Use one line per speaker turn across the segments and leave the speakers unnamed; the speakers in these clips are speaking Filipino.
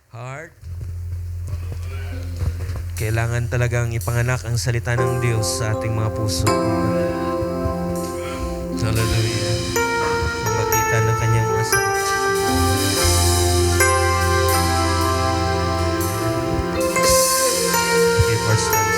heart. Kailangan talagang ipanganak ang salita ng Diyos sa ating mga puso. Hallelujah. Pamagitan ng kanyang mga salita. Okay, first stanza.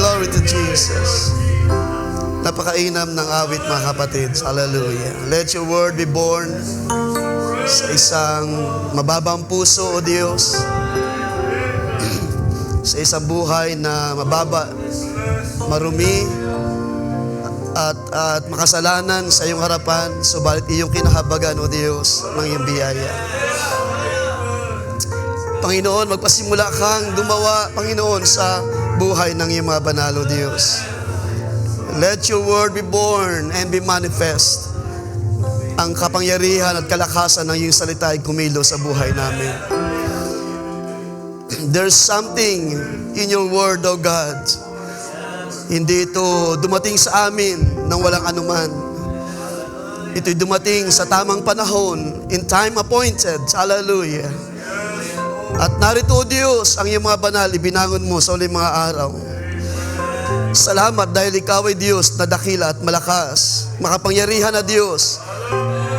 Glory to Jesus. Napakainam ng awit, mga kapatid. Hallelujah. Let your word be born sa isang mababang puso, O Diyos. Sa isang buhay na mababa, marumi, at makasalanan sa iyong harapan, subalit iyong kinahabagan, O Diyos, ng iyong biyaya. Panginoon, magpasimula kang gumawa, Panginoon, sa buhay ng iyong mga banal, O Diyos. Let your word be born and be manifest. Ang kapangyarihan at kalakasan ng iyong salita ay kumilos sa buhay namin. There's something in your word, O God. Hindi ito dumating sa amin nang walang anuman. Ito'y dumating sa tamang panahon, in time appointed. Hallelujah. At narito, O Diyos, ang iyong mga banal, ibinangon mo sa uling mga araw. Salamat dahil ikaw ay Diyos na dakila at malakas, makapangyarihan na Diyos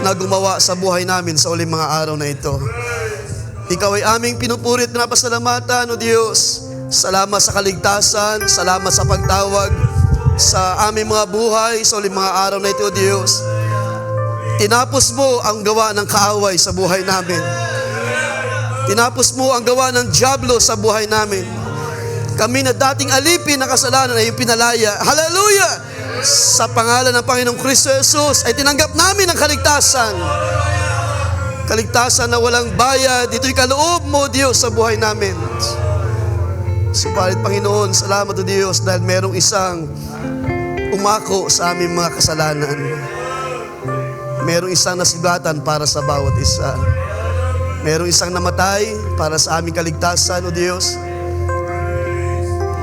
na gumawa sa buhay namin sa uling mga araw na ito. Ikaw ay aming pinupurit na pasalamatan, O Diyos. Salamat sa kaligtasan, salamat sa pagtawag sa aming mga buhay sa uling mga araw na ito, O Diyos. Tinapos mo ang gawa ng kaaway sa buhay namin. Tinapos mo ang gawa ng dyablo sa buhay namin. Kami na dating alipin na kasalanan ay pinalaya. Hallelujah! Sa pangalan ng Panginoong Kristo Jesus ay tinanggap namin ang kaligtasan. Kaligtasan na walang bayad. Ito'y kaloob mo, Diyos, sa buhay namin. Subalit, Panginoon, salamat o Diyos dahil merong isang umako sa aming mga kasalanan. Merong isang nasugatan para sa bawat isa. Merong isang namatay para sa aming kaligtasan, O Diyos.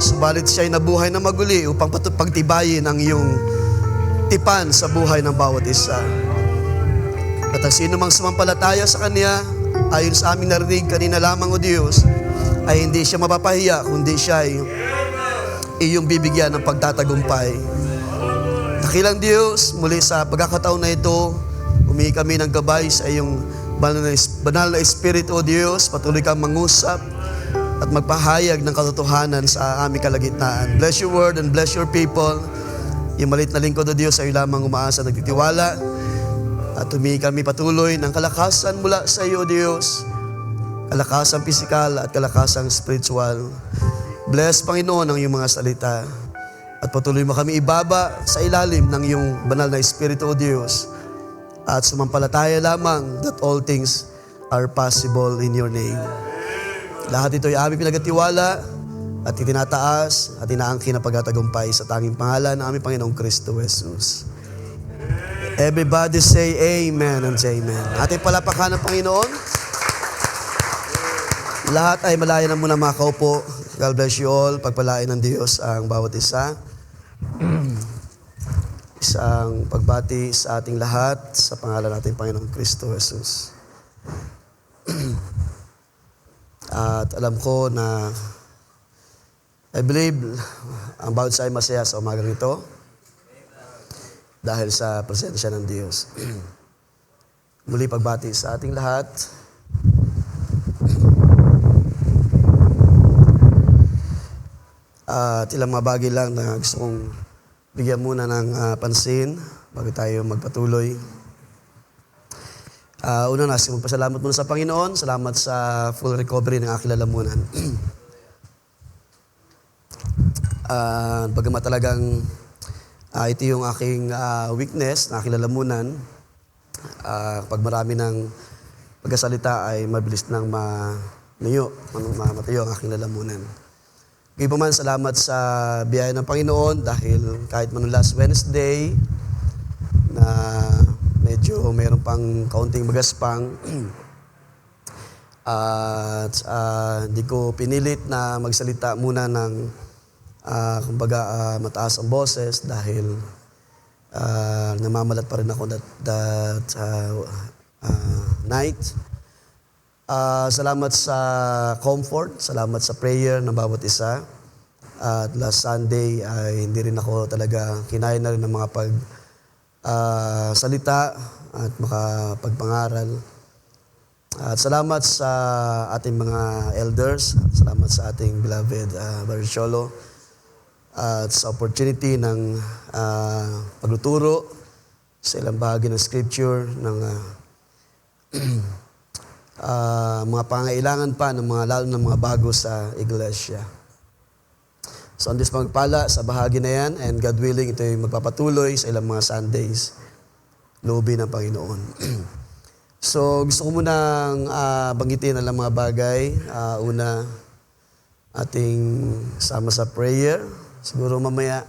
Subalit siya'y nabuhay na maguli upang pagtibayin ang iyong tipan sa buhay ng bawat isa. At ang sino mang sumampalataya sa Kanya, ayon sa aming narinig kanina lamang, O Diyos, ay hindi siya mapapahiya, kundi siya ay iyong bibigyan ng pagtatagumpay. Dakilang Diyos, muli sa pagkakataon na ito, humingi kami ng gabay sa iyong banal na Espiritu, O Diyos. Patuloy kang mangusap at magpahayag ng katotohanan sa aming kalagitnaan. Bless your word and bless your people. Yung malit na lingkod, O Diyos, ay lamang umaasa, nagtitiwala. At humingi kami patuloy ng kalakasan mula sa iyo, O Diyos. Kalakasan pisikal at kalakasan spiritual. Bless, Panginoon, ang iyong mga salita. At patuloy mo kami ibaba sa ilalim ng iyong banal na Espiritu, O Diyos. At sumampalataya lamang that all things are possible in your name. Lahat ito ay aming pinagatiwala at itinataas at inaangkin na pagtatagumpay sa tanging pangalan ng aming Panginoong Kristo Jesus. Everybody say amen and say amen. Ating palapakan ng Panginoon. Lahat ay malaya na muna makaupo. God bless you all. Pagpalain ng Diyos ang bawat isa. Isang pagbati sa ating lahat sa pangalan nating Panginoong Kristo Jesus. At alam ko na I believe ang bawat isa ay masaya sa umagang ito dahil sa presensya ng Diyos. Muli pagbati sa ating lahat. At ilang mga bagay lang na gusto kong bigyan muna ng pansin bago tayo magpatuloy. Una na, magpasalamat muna sa Panginoon. Salamat sa full recovery ng aking lalamunan. Bagamat talagang ito yung aking weakness na aking lalamunan. Pag marami ng pagkasalita ay mabilis nang matayo ang aking lalamunan. Kaya man, salamat sa biyaya ng Panginoon dahil kahit man last Wednesday na medyo mayroon pang kaunting magaspang at hindi ko pinilit na magsalita muna ng mataas ang boses dahil namamalat pa rin ako that night. Salamat sa comfort, salamat sa prayer ng bawat isa. At last Sunday ay hindi rin ako talaga kinaya na rin ng mga salita at makapagpangaral. At salamat sa ating mga elders, salamat sa ating beloved Brother Cholo at sa opportunity ng pagtuturo sa ilang bahagi ng scripture ng mga pangailangan pa ng lalo ng mga bago sa iglesia. So, ang Diyos magpala sa bahagi na yan, and God willing, ito ay magpapatuloy sa ilang mga Sundays, loobin ng Panginoon. So, gusto ko munang banggitin ang mga bagay. Una, ating sama sa prayer. Siguro mamaya,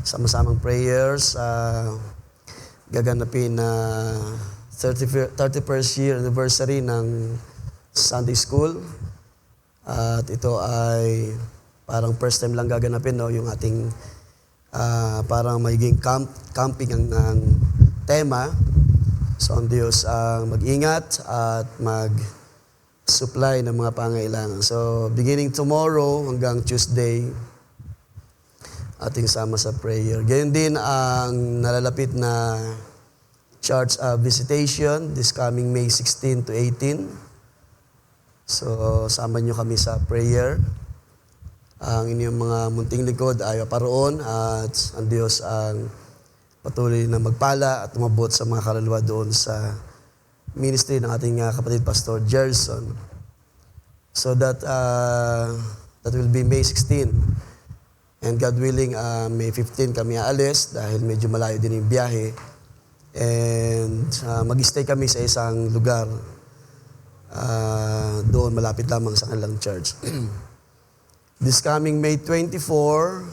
sama-samang prayers, gaganapin na 31st year anniversary ng Sunday School. At ito ay parang first time lang gaganapin, no? Yung ating parang magiging camping ang tema. So ang Diyos ang mag-ingat at mag-supply ng mga pangailangan. So beginning tomorrow hanggang Tuesday, ating sama sa prayer. Ganyan din ang nalalapit na Church Visitation this coming May 16 to 18. So, sama nyo kami sa prayer. Ang inyong mga munting likod ay paroon at ang Diyos ang patuloy na magpala at umabot sa mga kaluluwa doon sa ministry ng ating kapatid Pastor Gerson. So that will be May 16. And God willing, May 15 kami aalis dahil medyo malayo din yung biyahe. And mag-stay kami sa isang lugar doon malapit lamang sa kanilang church. This coming May 24,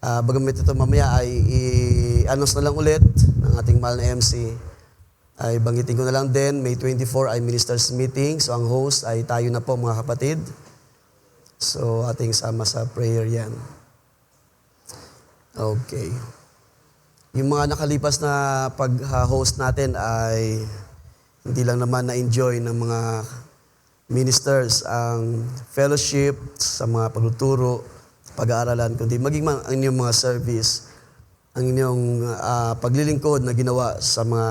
Bagamit ito mamaya ay i-announce na lang ulit ng ating mahal na MC. Ay banggitin ko na lang din, May 24 ay ministers meeting. So ang host ay tayo na po mga kapatid. So ating sama sa prayer yan. Okay. Yung mga nakalipas na pag-host natin ay hindi lang naman na-enjoy ng mga ministers ang fellowship sa mga pagtuturo, pag-aaralan, kundi maging ang inyong mga service, ang inyong paglilingkod na ginawa sa mga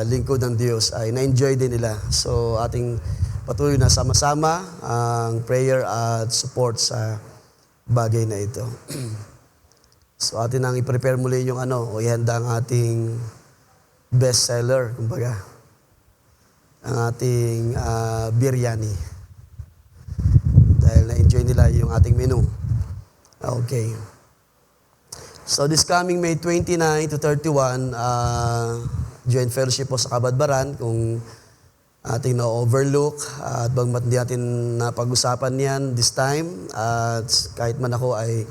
lingkod ng Diyos ay na-enjoy din nila. So ating patuloy na sama-sama ang prayer at support sa bagay na ito. So atin ang i-prepare muli yung o ihanda ang ating best seller, kumbaga. Ang ating biryani. Dahil na-enjoy nila yung ating menu. Okay. So this coming May 29 to 31, joint fellowship po sa Kabadbaran, kung ating na-overlook at bagamat hindi natin napag-usapan yan this time, at kahit man ako ay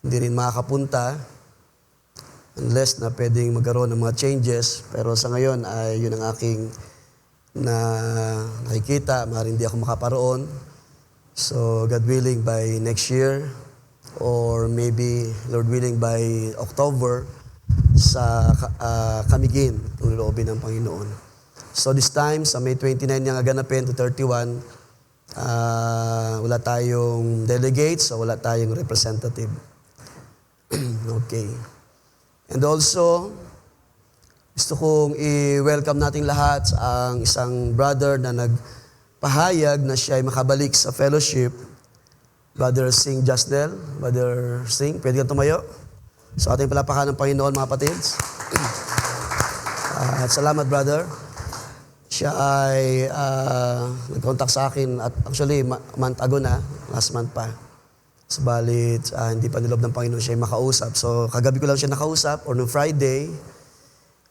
hindi rin makakapunta unless na pwedeng magkaroon ng mga changes, pero sa ngayon ay yun ang aking nakikita, maaaring hindi ako makaparoon. So God willing by next year or maybe Lord willing by October sa Camiguin kung loobin ng Panginoon. So this time sa May 29 niyang gaganapin to 31, wala tayong delegates, so wala tayong representative. Okay. And also gusto kong i-welcome nating lahat ang isang brother na nagpahayag na siya ay makabalik sa fellowship. Brother Singh Jasnel. Brother Singh, pwede kang tumayo? So ating palapakan ng Panginoon, mga kapatids. At salamat, brother. Siya ay nag-contact sa akin at actually month ago na, last month pa. Subalit hindi pa nilob ng Panginoon siya ay makausap. So kagabi ko lang siya nakausap or noong Friday.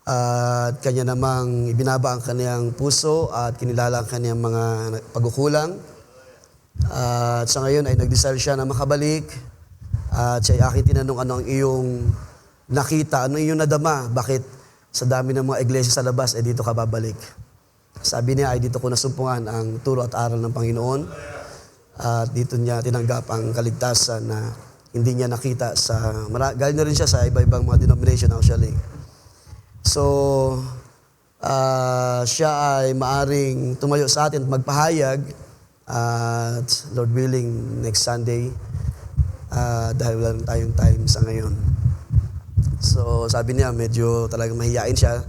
At kanya namang ibinaba ang kanyang puso at kinilala ang kanyang mga pagkukulang. At sa ngayon ay nag-desire siya na makabalik. At siya ay aking tinanong ano ang iyong nakita, ano ang iyong nadama, bakit sa dami ng mga iglesia sa labas ay dito ka babalik. Sabi niya ay dito ko nasumpungan ang turo at aral ng Panginoon. At dito niya tinanggap ang kaligtasan na hindi niya nakita sa... Galing na rin siya sa iba-ibang mga denomination actually. So, siya ay maaring tumayo sa atin at magpahayag at Lord willing next Sunday dahil wala tayong time sa ngayon. So, sabi niya medyo talagang mahihain siya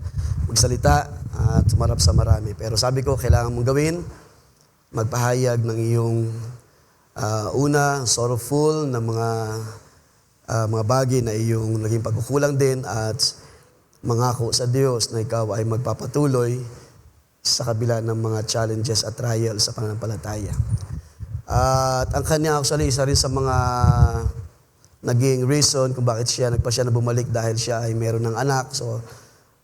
magsalita at tumarap sa marami. Pero sabi ko, kailangan mong gawin, magpahayag ng iyong una, sorrowful na mga bagay na iyong naging pagkukulang din at mangako sa Diyos na ikaw ay magpapatuloy sa kabila ng mga challenges at trials sa pananampalataya. At ang kanya actually isa rin sa mga naging reason kung bakit nagpa siya na bumalik dahil siya ay meron ng anak. So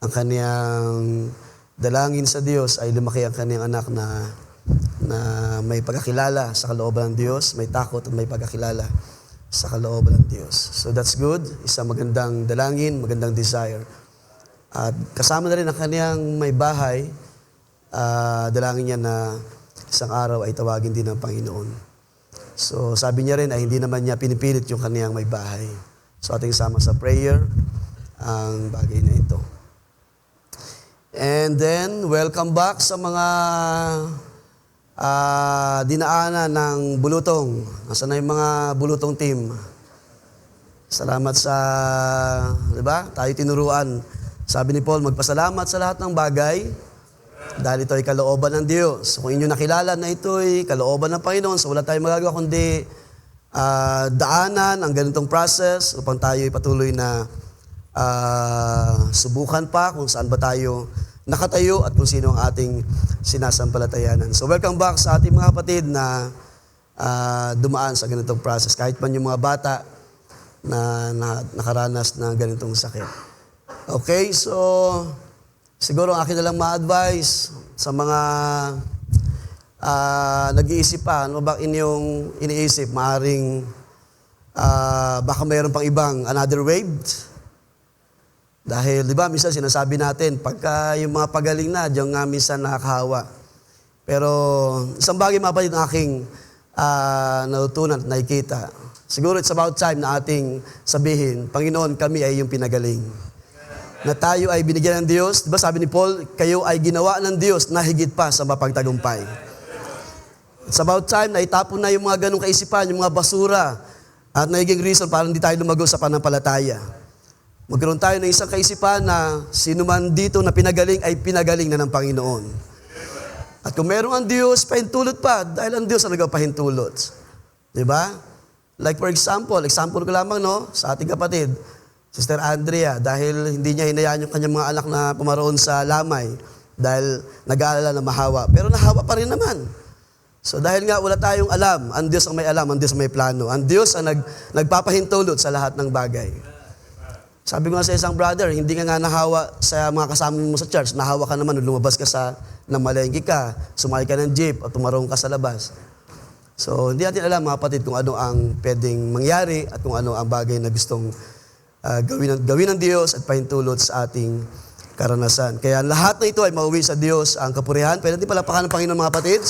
ang kanyang dalangin sa Diyos ay lumaki ang kanyang anak na may pagkakilala sa kalooban ng Diyos, may takot at may pagkakilala sa kalooban ng Diyos. So that's good. Isang magandang dalangin, magandang desire. At kasama na rin ang kanyang may bahay, dalangin niya na isang araw ay tawagin din ng Panginoon. So sabi niya rin ay hindi naman niya pinipilit yung kanyang may bahay. So ating sama sa prayer ang bagay na ito. And then, welcome back sa mga dinaanan ng bulutong. Nasaan na yung mga bulutong team? Salamat sa, di ba? Tayo tinuruan. Sabi ni Paul, magpasalamat sa lahat ng bagay dahil ito ay kalooban ng Diyos. Kung inyo nakilala na ito ay kalooban ng Panginoon, so wala tayong magagawa kundi daanan ang ganitong process upang tayo ay patuloy na subukan pa kung saan ba tayo nakatayo at kung sino ang ating sinasampalatayanan. So welcome back sa ating mga kapatid na dumaan sa ganitong process. Kahit man yung mga bata na nakaranas ng ganitong sakit. Okay, so siguro ang akin na lang ma-advise sa mga nag-iisip pa, ano ba inyong iniisip? Maaring baka mayroon pang ibang another wave. Dahil, di ba, minsan sinasabi natin, pagka yung mga pagaling na, diyan nga minsan nakakahawa. Pero, isang bagay mga kapatid ng aking natutunan at nakikita. Siguro it's about time na ating sabihin, Panginoon, kami ay yung pinagaling. Na tayo ay binigyan ng Diyos. Di ba sabi ni Paul, kayo ay ginawa ng Diyos na higit pa sa mapagtagumpay. It's about time na itapon na yung mga ganong kaisipan, yung mga basura, at nagiging reason para hindi tayo lumago sa panampalataya. Magkaroon tayo ng isang kaisipan na sino man dito na pinagaling ay pinagaling na ng Panginoon. At kung meron ang Diyos, pahintulot pa, dahil ang Diyos ang nagpahintulot. Diba? Like for example ko lamang sa ating kapatid, Sister Andrea, dahil hindi niya hinayaan yung kanyang mga anak na pumaroon sa lamay, dahil nag-aalala na mahawa. Pero nahawa pa rin naman. So dahil nga wala tayong alam, ang Diyos ang may alam, ang Diyos ang may plano. Ang Diyos ang nagpapahintulot sa lahat ng bagay. Sabi ko nga sa isang brother, hindi ka nga nahawa sa mga kasama mo sa church. Nahawa ka naman nung lumabas ka ng malengke ka, sumakay ka ng jeep at tumarong ka sa labas. So hindi natin alam mga kapatid kung ano ang pwedeng mangyari at kung ano ang bagay na gustong gawin ng Diyos at pahintulot sa ating karanasan. Kaya lahat na ito ay mauwi sa Diyos ang kapurihan. Pwede natin palapakan ng Panginoon mga kapatid.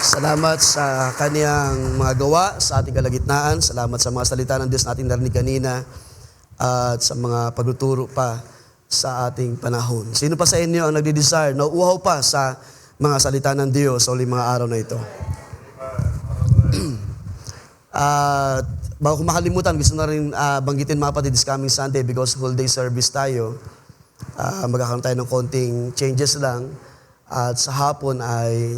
Salamat sa kaniyang mga gawa sa ating kalagitnaan. Salamat sa mga salita ng Diyos na ating narinig kanina. At sa mga pagtuturo pa sa ating panahon. Sino pa sa inyo ang nagdi-desire na uhaw pa sa mga salita ng Diyos sa uling mga araw na ito? At bago ko makalimutan, gusto na rin banggitin mga kapatid, this coming Sunday because whole day service tayo. Magkakaroon tayo ng konting changes lang. At sa hapon ay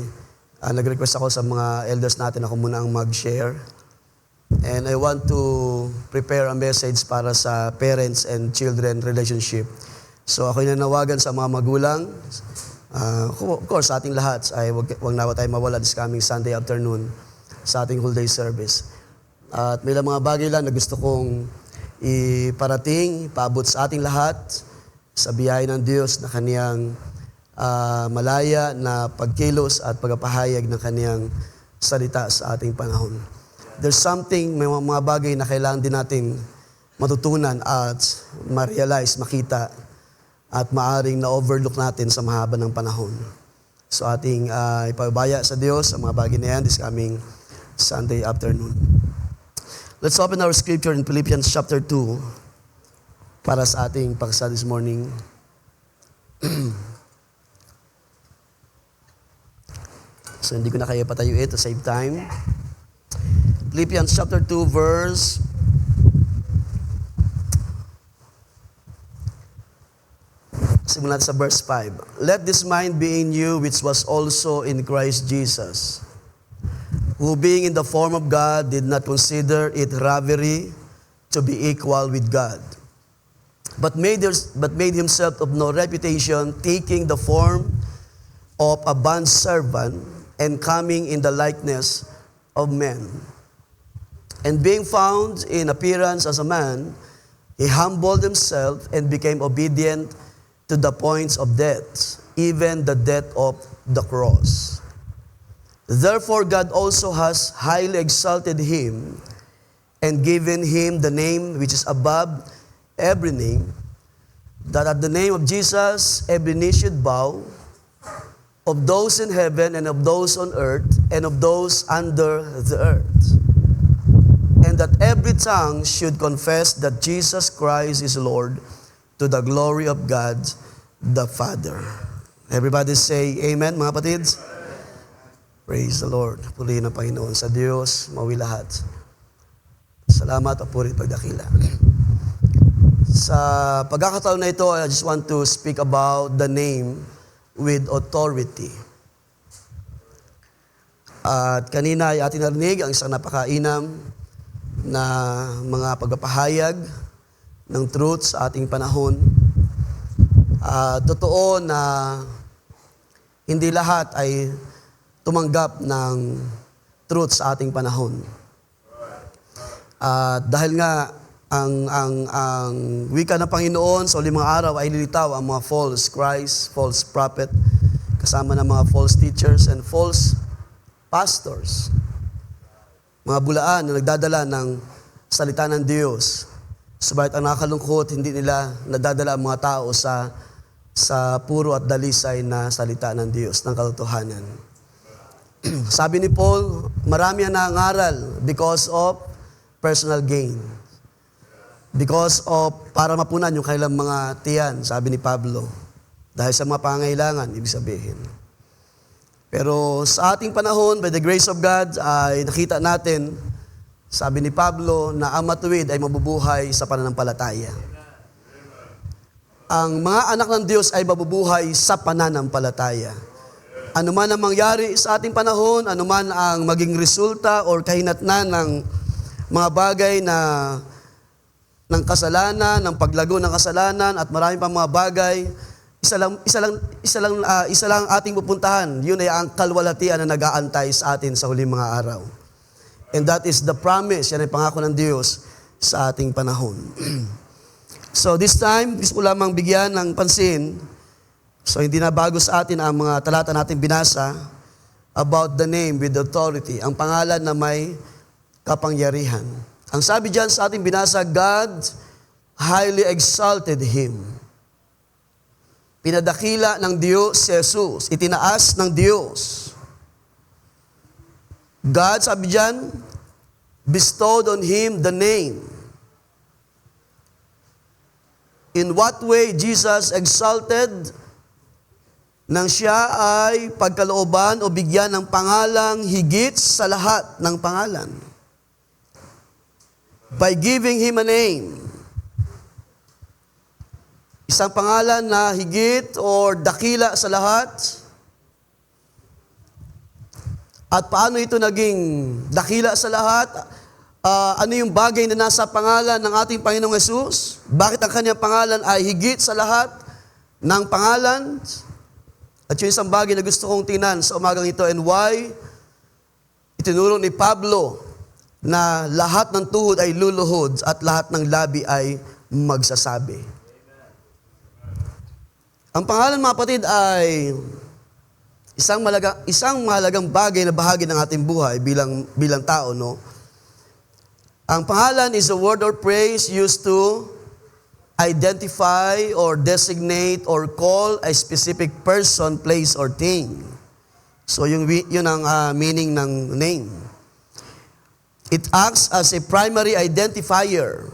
nag-request ako sa mga elders natin ako muna ang mag-share. And I want to prepare a message para sa parents and children relationship. So ako nanawagan sa mga magulang. Of course, sa ating lahat, ay wag nawa tayo mawala this coming Sunday afternoon sa ating whole day service. At may lang mga bagay lang na gusto kong iparating, paabot sa ating lahat sa biyaya ng Diyos na kaniyang malaya na pagkilos at pagpapahayag ng kaniyang salita sa ating panahon. There's something, may mga bagay na kailangan din natin matutunan at ma-realize, makita at maaring na-overlook natin sa mahaba ng panahon. So ating ipabaya sa Diyos ang mga bagay na yan this coming Sunday afternoon. Let's open our scripture in Philippians chapter 2 para sa ating paksa this morning. So hindi ko na kayo patayo to save time. Philippians chapter 2 verse simulan sa verse 5. Let this mind be in you which was also in Christ Jesus, who being in the form of God did not consider it robbery to be equal with God, but made himself of no reputation, taking the form of a bondservant and coming in the likeness of men. And being found in appearance as a man, he humbled himself and became obedient to the points of death, even the death of the cross. Therefore God also has highly exalted him and given him the name which is above every name, that at the name of Jesus every knee should bow, of those in heaven and of those on earth and of those under the earth. And that every tongue should confess that Jesus Christ is Lord, to the glory of God the Father. Everybody say amen, mga kapatids. Praise the Lord. Purihin ang Panginoon sa Diyos, mawi lahat. Salamat at puri pagdakila. Sa pagkakataon na ito, I just want to speak about the name with authority. At kanina ay ating narinig ang isang napakainam na mga pagpapahayag ng truth sa ating panahon. Totoo na hindi lahat ay tumanggap ng truth sa ating panahon. Dahil nga ang wika ng Panginoon sa uling mga araw ay lilitaw ang mga false Christ, false prophet, kasama ng mga false teachers and false pastors. mga bulaan na nagdadala ng salita ng Diyos. Subalit ang nakakalungkot, hindi nila nadadala ang mga tao sa puro at dalisay na salita ng Diyos, ng katotohanan. Sabi ni Paul, marami ang nangangaral because of personal gain. Because of para mapunan yung kailang mga tiyan, sabi ni Pablo. Dahil sa mga pangangailangan, ibig sabihin. Pero sa ating panahon, by the grace of God, ay nakita natin, sabi ni Pablo, na ang matuwid ay mabubuhay sa pananampalataya. Ang mga anak ng Diyos ay mabubuhay sa pananampalataya. Ano man ang mangyari sa ating panahon, ano man ang maging resulta or kahinatnan ng mga bagay ng kasalanan, ng paglago ng kasalanan at marami pang mga bagay, isa lang ang ating pupuntahan. Yun ay ang kalwalhatian na nag-aantay sa atin sa huling mga araw. And that is the promise, yan ay pangako ng Diyos sa ating panahon. So this time, gusto ko lamang bigyan ng pansin, so hindi na bago sa atin ang mga talata natin binasa about the name with authority, ang pangalan na may kapangyarihan. Ang sabi dyan sa ating binasa, God highly exalted Him. Pinadakila ng Diyos si Jesus. Itinaas ng Diyos. God, sabi dyan, bestowed on Him the name. In what way Jesus exalted nang siya ay pagkalooban o bigyan ng pangalang higit sa lahat ng pangalan? By giving Him a name. Isang pangalan na higit or dakila sa lahat. At paano ito naging dakila sa lahat? Ano yung bagay na nasa pangalan ng ating Panginoong Hesus? Bakit ang kanyang pangalan ay higit sa lahat ng pangalan? At yung isang bagay na gusto kong tingnan sa umagang ito, and why itinuro ni Pablo na lahat ng tuhod ay luluhod at lahat ng labi ay magsasabi. Ang pangalan, mga kapatid, ay isang mahalagang bagay na bahagi ng ating buhay bilang tao, no? Ang pangalan is a word or phrase used to identify or designate or call a specific person, place, or thing. So yun ang meaning ng name. It acts as a primary identifier,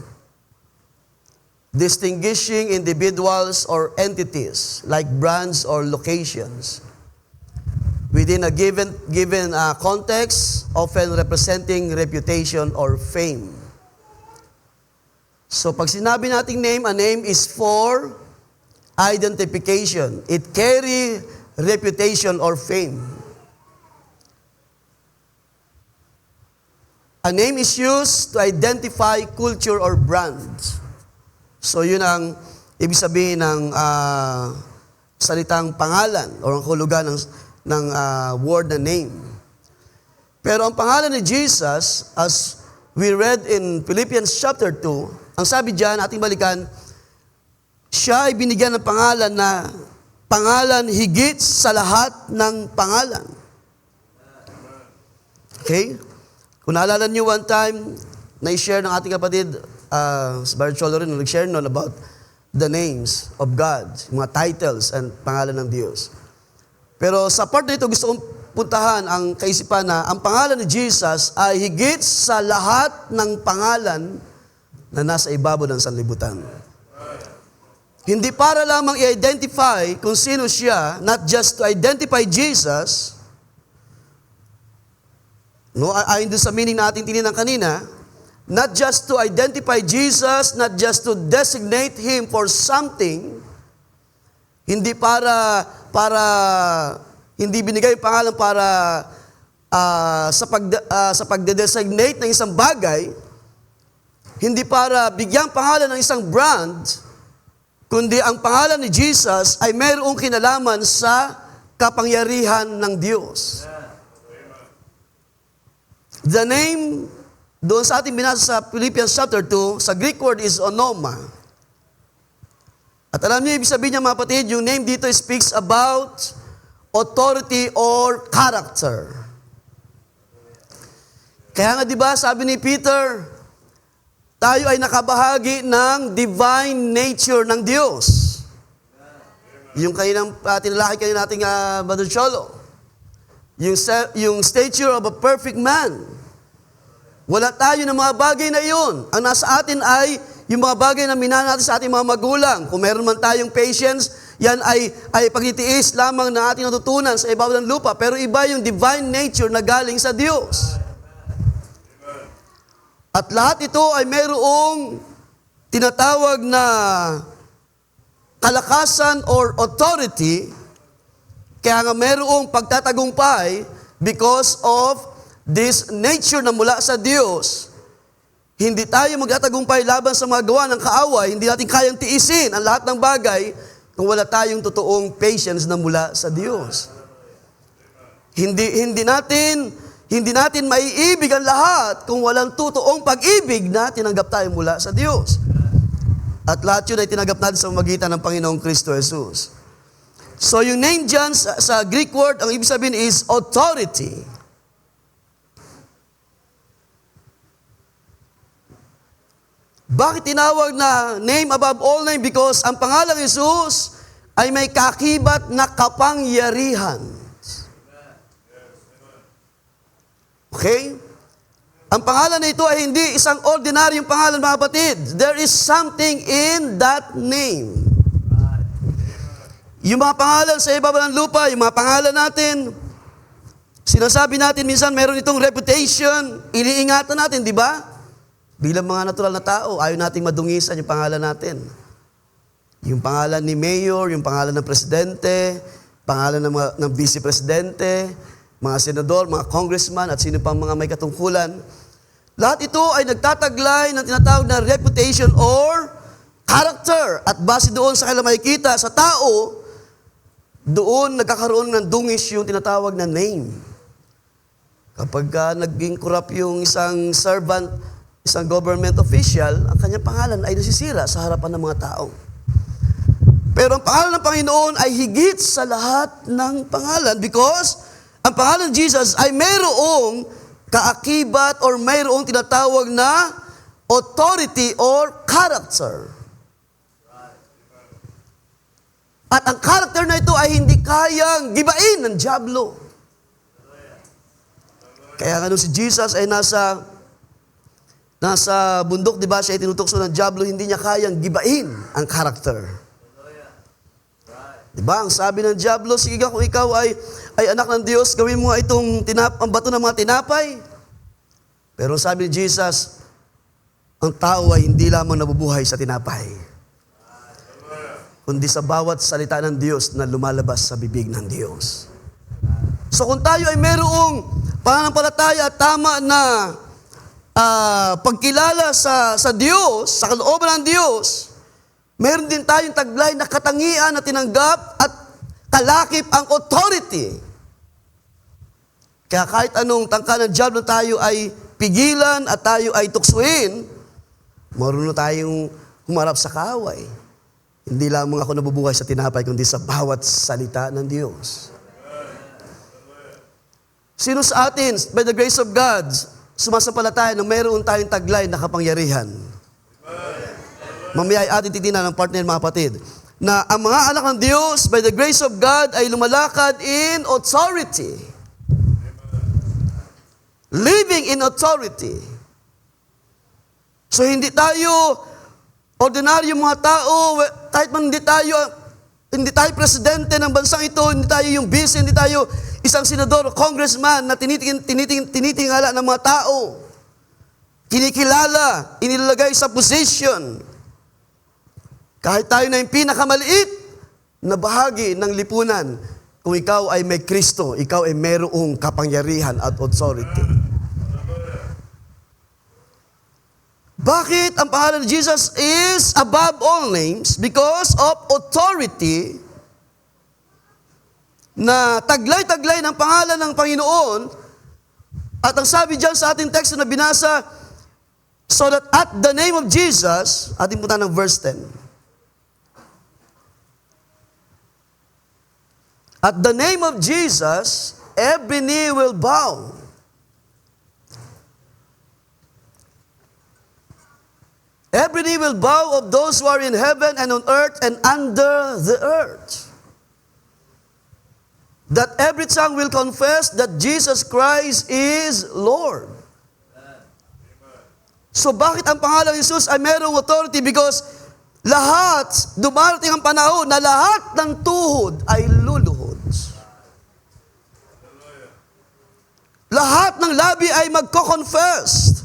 distinguishing individuals or entities like brands or locations within a given context, often representing reputation or fame. So pag sinabi nating name, a name is for identification. It carry reputation or fame. A name is used to identify culture or brands. So yun ang ibig sabihin ng salitang pangalan o ang hulugan ng word na name. Pero ang pangalan ni Jesus, as we read in Philippians chapter 2, ang sabi diyan, ating balikan, siya ay binigyan ng pangalan higit sa lahat ng pangalan. Okay? Kung naalala niyo one time, na-share ng ating kapatid, si Brother Cholo rin, nag-share nun about the names of God, mga titles and pangalan ng Diyos. Pero sa part na ito, gusto kong puntahan ang kaisipan na ang pangalan ni Jesus ay higit sa lahat ng pangalan na nasa ibabaw ng sanlibutan. Hindi para lamang i-identify kung sino siya, not just to identify Jesus, no, ayon doon sa meaning na ating tininan kanina, not just to identify Jesus, not just to designate Him for something, hindi hindi binigay yung pangalan para sa pagde-designate ng isang bagay, hindi para bigyang pangalan ng isang brand, kundi ang pangalan ni Jesus ay mayroong kinalaman sa kapangyarihan ng Diyos. The name, doon sa ating binasa sa Philippians chapter 2, sa Greek word is onoma. At alam niyo, ibig sabihin niya mga kapatid, yung name dito speaks about authority or character. Kaya nga 'di ba, sabi ni Peter, tayo ay nakabahagi ng divine nature ng Diyos. Yung kaninang tinalakay kayo nating Brother Cholo. Yung stature of a perfect man. Wala tayo ng mga bagay na iyon. Ang nasa atin ay yung mga bagay na minana natin sa ating mga magulang. Kung meron man tayong patience, yan ay pagtitiis lamang na ating natutunan sa ibabaw ng lupa. Pero iba yung divine nature na galing sa Diyos. At lahat ito ay mayroong tinatawag na kalakasan or authority, kaya nga mayroong pagtatagumpay because of this nature na mula sa Diyos. Hindi tayo magtatagumpay laban sa mga gawa ng kaaway, hindi natin kayang tiisin ang lahat ng bagay kung wala tayong totoong patience na mula sa Diyos. Hindi natin maiibig ang lahat kung walang totoong pag-ibig na tinanggap tayo mula sa Diyos. At lahat yun ay tinanggap natin sa pamamagitan ng Panginoong Kristo Jesus. So yung name dyan sa Greek word, ang ibig sabihin is authority. Bakit tinawag na name above all name? Because ang pangalang Jesus ay may kakibat na kapangyarihan. Okay? Ang pangalan na ito ay hindi isang ordinaryong pangalan, mga kapatid. There is something in that name. Yung mga pangalan sa ibabaw ng lupa, yung mga pangalan natin, sinasabi natin minsan meron itong reputation, iniingatan natin, di ba? Bilang mga natural na tao, ayaw nating madungisan yung pangalan natin. Yung pangalan ni mayor, yung pangalan ng presidente, pangalan ng vice-presidente, mga senador, mga congressman, at sino pang mga may katungkulan. Lahat ito ay nagtataglay ng tinatawag na reputation or character. At base doon sa kailang makikita sa tao, doon nagkakaroon ng dungis yung tinatawag na name. Kapag naging corrupt yung isang servant, isang government official, ang kanyang pangalan ay nasisira sa harapan ng mga tao. Pero ang pangalan ng Panginoon ay higit sa lahat ng pangalan because ang pangalan ng Jesus ay mayroong kaakibat or mayroong tinatawag na authority or character. At ang character na ito ay hindi kayang gibain ng dyablo. Kaya nga nung si Jesus ay nasa bundok, di ba, siya ay tinutokso ng dyablo, hindi niya kayang gibain ang character. Di ba, ang sabi ng dyablo, sige ka, kung ikaw ay anak ng Diyos, gawin mo itong ang bato ng mga tinapay. Pero sabi ni Jesus, ang tao ay hindi lamang nabubuhay sa tinapay, kundi sa bawat salita ng Diyos na lumalabas sa bibig ng Diyos. So kung tayo ay mayroong pananampalataya at tama na pagkilala sa Diyos, sa kalooban ng Diyos, meron din tayong taglay na katangian na tinanggap at kalakip ang authority. Kaya kahit anong tangka ng diablo tayo ay pigilan at tayo ay tuksuin, marunong tayong humarap sa kaaway. Hindi lamang ako nabubuhay sa tinapay, kundi sa bawat salita ng Diyos. Sino sa atin, by the grace of God, sumasampalataya na mayroon tayong taglay na kapangyarihan? Mamaya ay ating titingnan ng partner, mga kapatid, na ang mga anak ng Diyos, by the grace of God, ay lumalakad in authority. Living in authority. So hindi tayo ordinaryong mga tao, kahit man hindi tayo presidente ng bansang ito, hindi tayo yung vice, hindi tayo isang senador o congressman na tinitingala ng mga tao. Kinikilala, inilalagay sa position. Kahit tayo na yung pinakamaliit na bahagi ng lipunan, kung ikaw ay may Kristo, ikaw ay mayroong kapangyarihan at authority. Bakit ang pangalan ni Jesus is above all names? Because of authority na taglay-taglay ng pangalan ng Panginoon. At ang sabi dyan sa ating text na binasa, so that at the name of Jesus, ating punta ng verse 10. At the name of Jesus, every knee will bow. Every knee will bow of those who are in heaven and on earth and under the earth. That every tongue will confess that Jesus Christ is Lord. So bakit ang pangalang Jesus ay merong authority? Because dumarating ang panahon na lahat ng tuhod ay luluhod. Lahat ng labi ay magko-confess.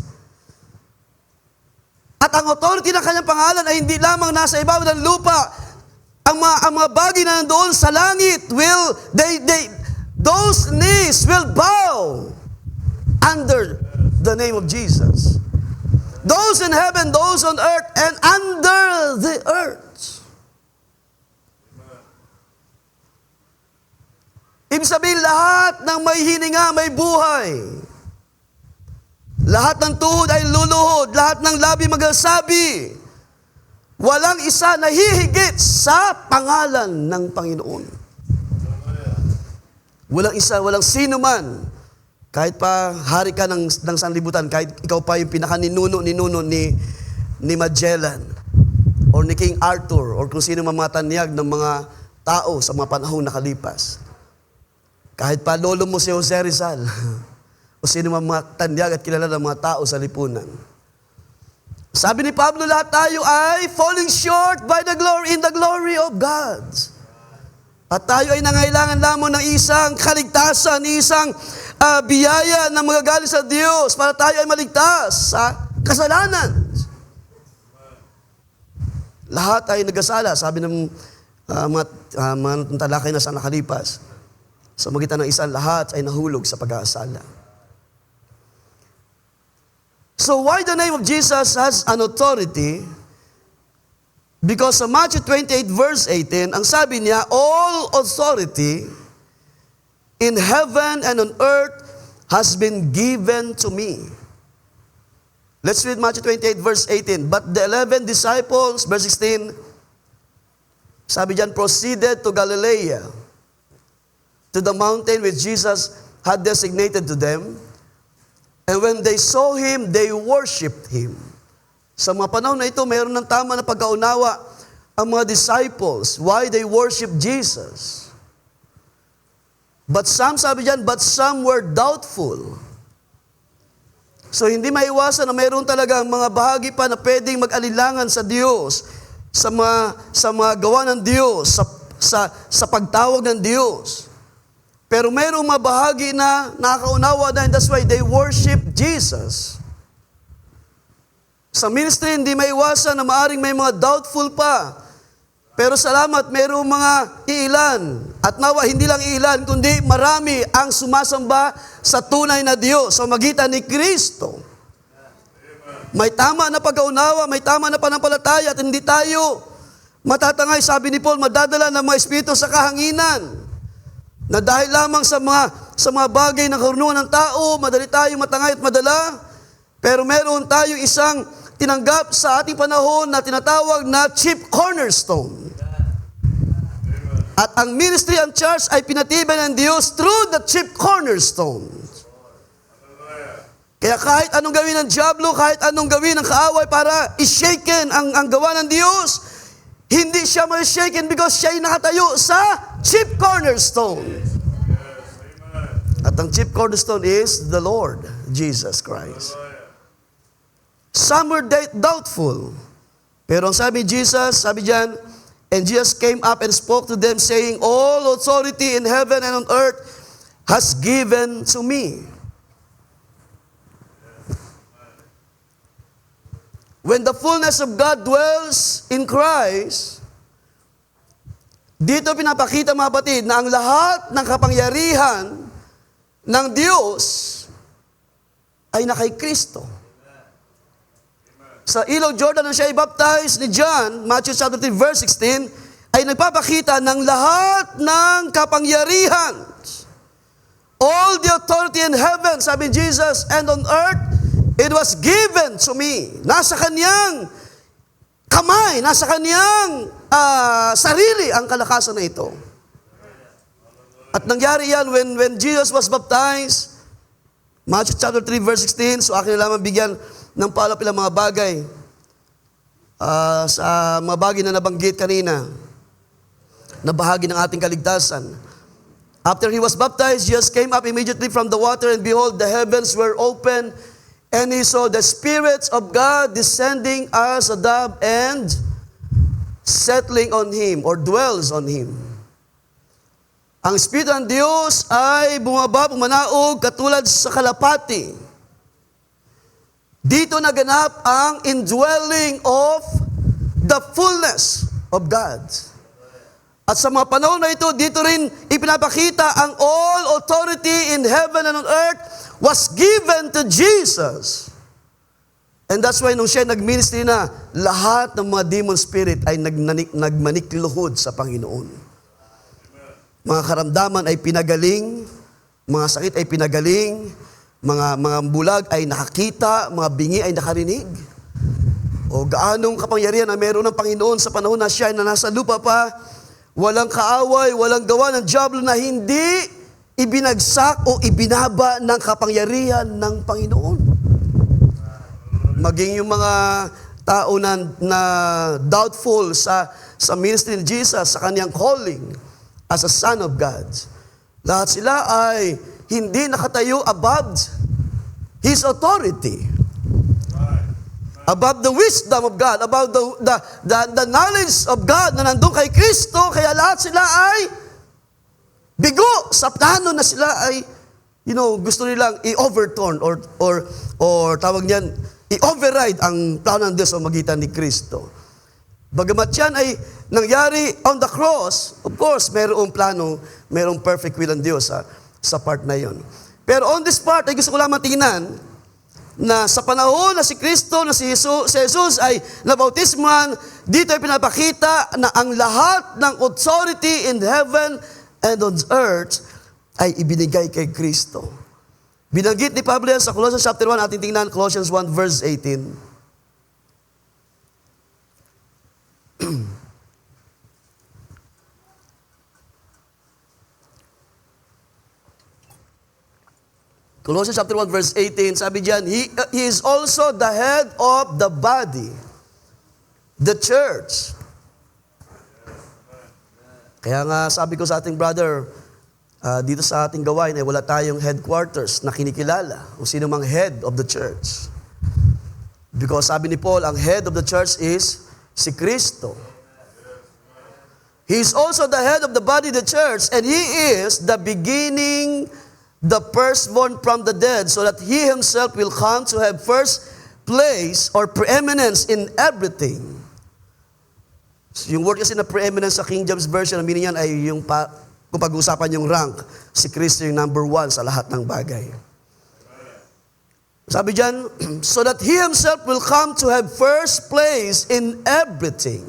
At ang authority ng kanyang pangalan ay hindi lamang nasa ibabaw ng lupa. Ang mga bagay na nandoon sa langit those knees will bow under the name of Jesus. Those in heaven, those on earth, and under the earth. Ibig sabihin, lahat ng may hininga, may buhay. Lahat ng tuhod ay luluhod, lahat ng labi magsasabi. Walang isa na hihigit sa pangalan ng Panginoon. Walang isa, walang sino man. Kahit pa hari ka ng sanlibutan, kahit ikaw pa yung pinaka-ninuno ni Magellan, or ni King Arthur, or kung sino mga tanyag ng mga tao sa mga panahong nakalipas. Kahit pa lolo mo si Jose Rizal, o sino mga tanyag at kilala ng mga tao sa lipunan. Sabi ni Pablo, lahat tayo ay falling short in the glory of God. At tayo ay nangailangan lamang ng isang kaligtasan, isang biyaya na magagaling sa Diyos para tayo ay maligtas sa kasalanan. Lahat ay nagkasala, sabi ng mga talakay na sa nakalipas. Sa magitan ng isang lahat ay nahulog sa pag-aasala. So why the name of Jesus has an authority? Because sa Matthew 28 verse 18, ang sabi niya, all authority in heaven and on earth has been given to me. Let's read Matthew 28 verse 18. But the 11 disciples, verse 16, sabi diyan, proceeded to Galilee, to the mountain which Jesus had designated to them. And when they saw Him, they worshipped Him. Sa mga panahon na ito, mayroon ng tama na pagkaunawa ang mga disciples, why they worship Jesus. But some, sabi diyan, but some were doubtful. So hindi maiwasan na mayroon talagang mga bahagi pa na pwedeng mag-alilangan sa Diyos, sa mga gawa ng Diyos, sa pagtawag ng Diyos. Pero mayroong mga bahagi na nakakaunawa na, and that's why they worship Jesus. Sa ministry, hindi maiwasan na maaring may mga doubtful pa. Pero salamat, mayroong mga iilan. At nawa, hindi lang iilan, kundi marami ang sumasamba sa tunay na Diyos sa magitan ni Kristo. May tama na pag-aunawa, may tama na panampalataya, at hindi tayo matatangay, sabi ni Paul, madadala ng mga espiritu sa kahanginan. Na dahil lamang sa mga bagay ng karunungan ng tao, madali tayo matangay at madala. Pero meron tayo isang tinanggap sa ating panahon na tinatawag na chief cornerstone. At ang ministry and church ay pinatibay ng Diyos through the chief cornerstone. Kaya kahit anong gawin ng diablo, kahit anong gawin ng kaaway para i-shaken ang gawa ng Diyos, hindi siya ma-shaken because siya ay nakatayo sa chief cornerstone. At ang chief cornerstone is the Lord Jesus Christ. Some were doubtful. Pero ang sabi Jesus, sabi diyan, and Jesus came up and spoke to them saying, all authority in heaven and on earth has given to me. When the fullness of God dwells in Christ, dito pinapakita mga batid na ang lahat ng kapangyarihan ng Diyos ay na kay Kristo. Sa ilog Jordan na siya i-baptize ni John, Matthew chapter 3 verse 16, ay nagpapakita ng lahat ng kapangyarihan. All the authority in heaven, sabi Jesus, and on earth, it was given to me. Nasa kanyang kamay, nasa kanyang sarili ang kalakasan na ito. At nangyari yan when Jesus was baptized, Matthew chapter 3 verse 16, so akin na lamang bigyan ng palap ilang mga bagay. sa mga bagay na nabanggit kanina, na bahagi ng ating kaligtasan. After he was baptized, Jesus came up immediately from the water, and behold, the heavens were open, and he saw the Spirit of God descending as a dove and settling on him, or dwells on him. Ang Espiritu ng Diyos ay bumaba, pumanaog, katulad sa kalapati. Dito naganap ang indwelling of the fullness of God. At sa mga panahon na ito, dito rin ipinapakita ang all authority in heaven and on earth was given to Jesus. And that's why nung siya nag-ministry na, lahat ng mga demon spirit ay nagmanikluhod sa Panginoon. Mga karamdaman ay pinagaling, mga sakit ay pinagaling, mga bulag ay nakakita, mga bingi ay nakarinig. O gaanong kapangyarihan na meron ng Panginoon sa panahon na siya na nasa lupa pa, walang kaaway, walang gawa ng diablo na hindi ibinagsak o ibinaba ng kapangyarihan ng Panginoon. Maging yung mga tao na doubtful sa ministry ni Jesus, sa kanyang calling as a Son of God, lahat sila ay hindi nakatayo above His authority. Above the wisdom of God, above the knowledge of God na nandun kay Kristo, kaya lahat sila ay bigo sa plano na sila ay, gusto nilang i-overturn or tawag niyan, i-override ang plano ng Diyos sa magitan ni Kristo. Bagamat yan ay nangyari on the cross, of course, mayroong plano, mayroong perfect will ng Diyos sa part na yon. Pero on this part, ay gusto ko lamang tingnan na sa panahon na si Kristo, na si Jesus ay nabautisman, dito ay pinapakita na ang lahat ng authority in heaven and on earth ay ibinigay kay Kristo. Binanggit ni Pablo sa Colossians chapter 1, ating tingnan, Colossians 1 verse 18. Colossians chapter 1 verse 18, sabi diyan, He is also the head of the body, the church. Kaya nga sabi ko sa ating brother, dito sa ating gawain ay wala tayong headquarters na kinikilala kung sino mang head of the church. Because sabi ni Paul, ang head of the church is si Kristo. He is also the head of the body, the church, and He is the beginning, the firstborn from the dead, so that He Himself will come to have first place or preeminence in everything. So, yung word kasi na preeminence sa King James Version, ang meaning yan ay yung kung pag-uusapan yung rank, si Kristo yung number 1 sa lahat ng bagay. Sabi dyan, so that He Himself will come to have first place in everything.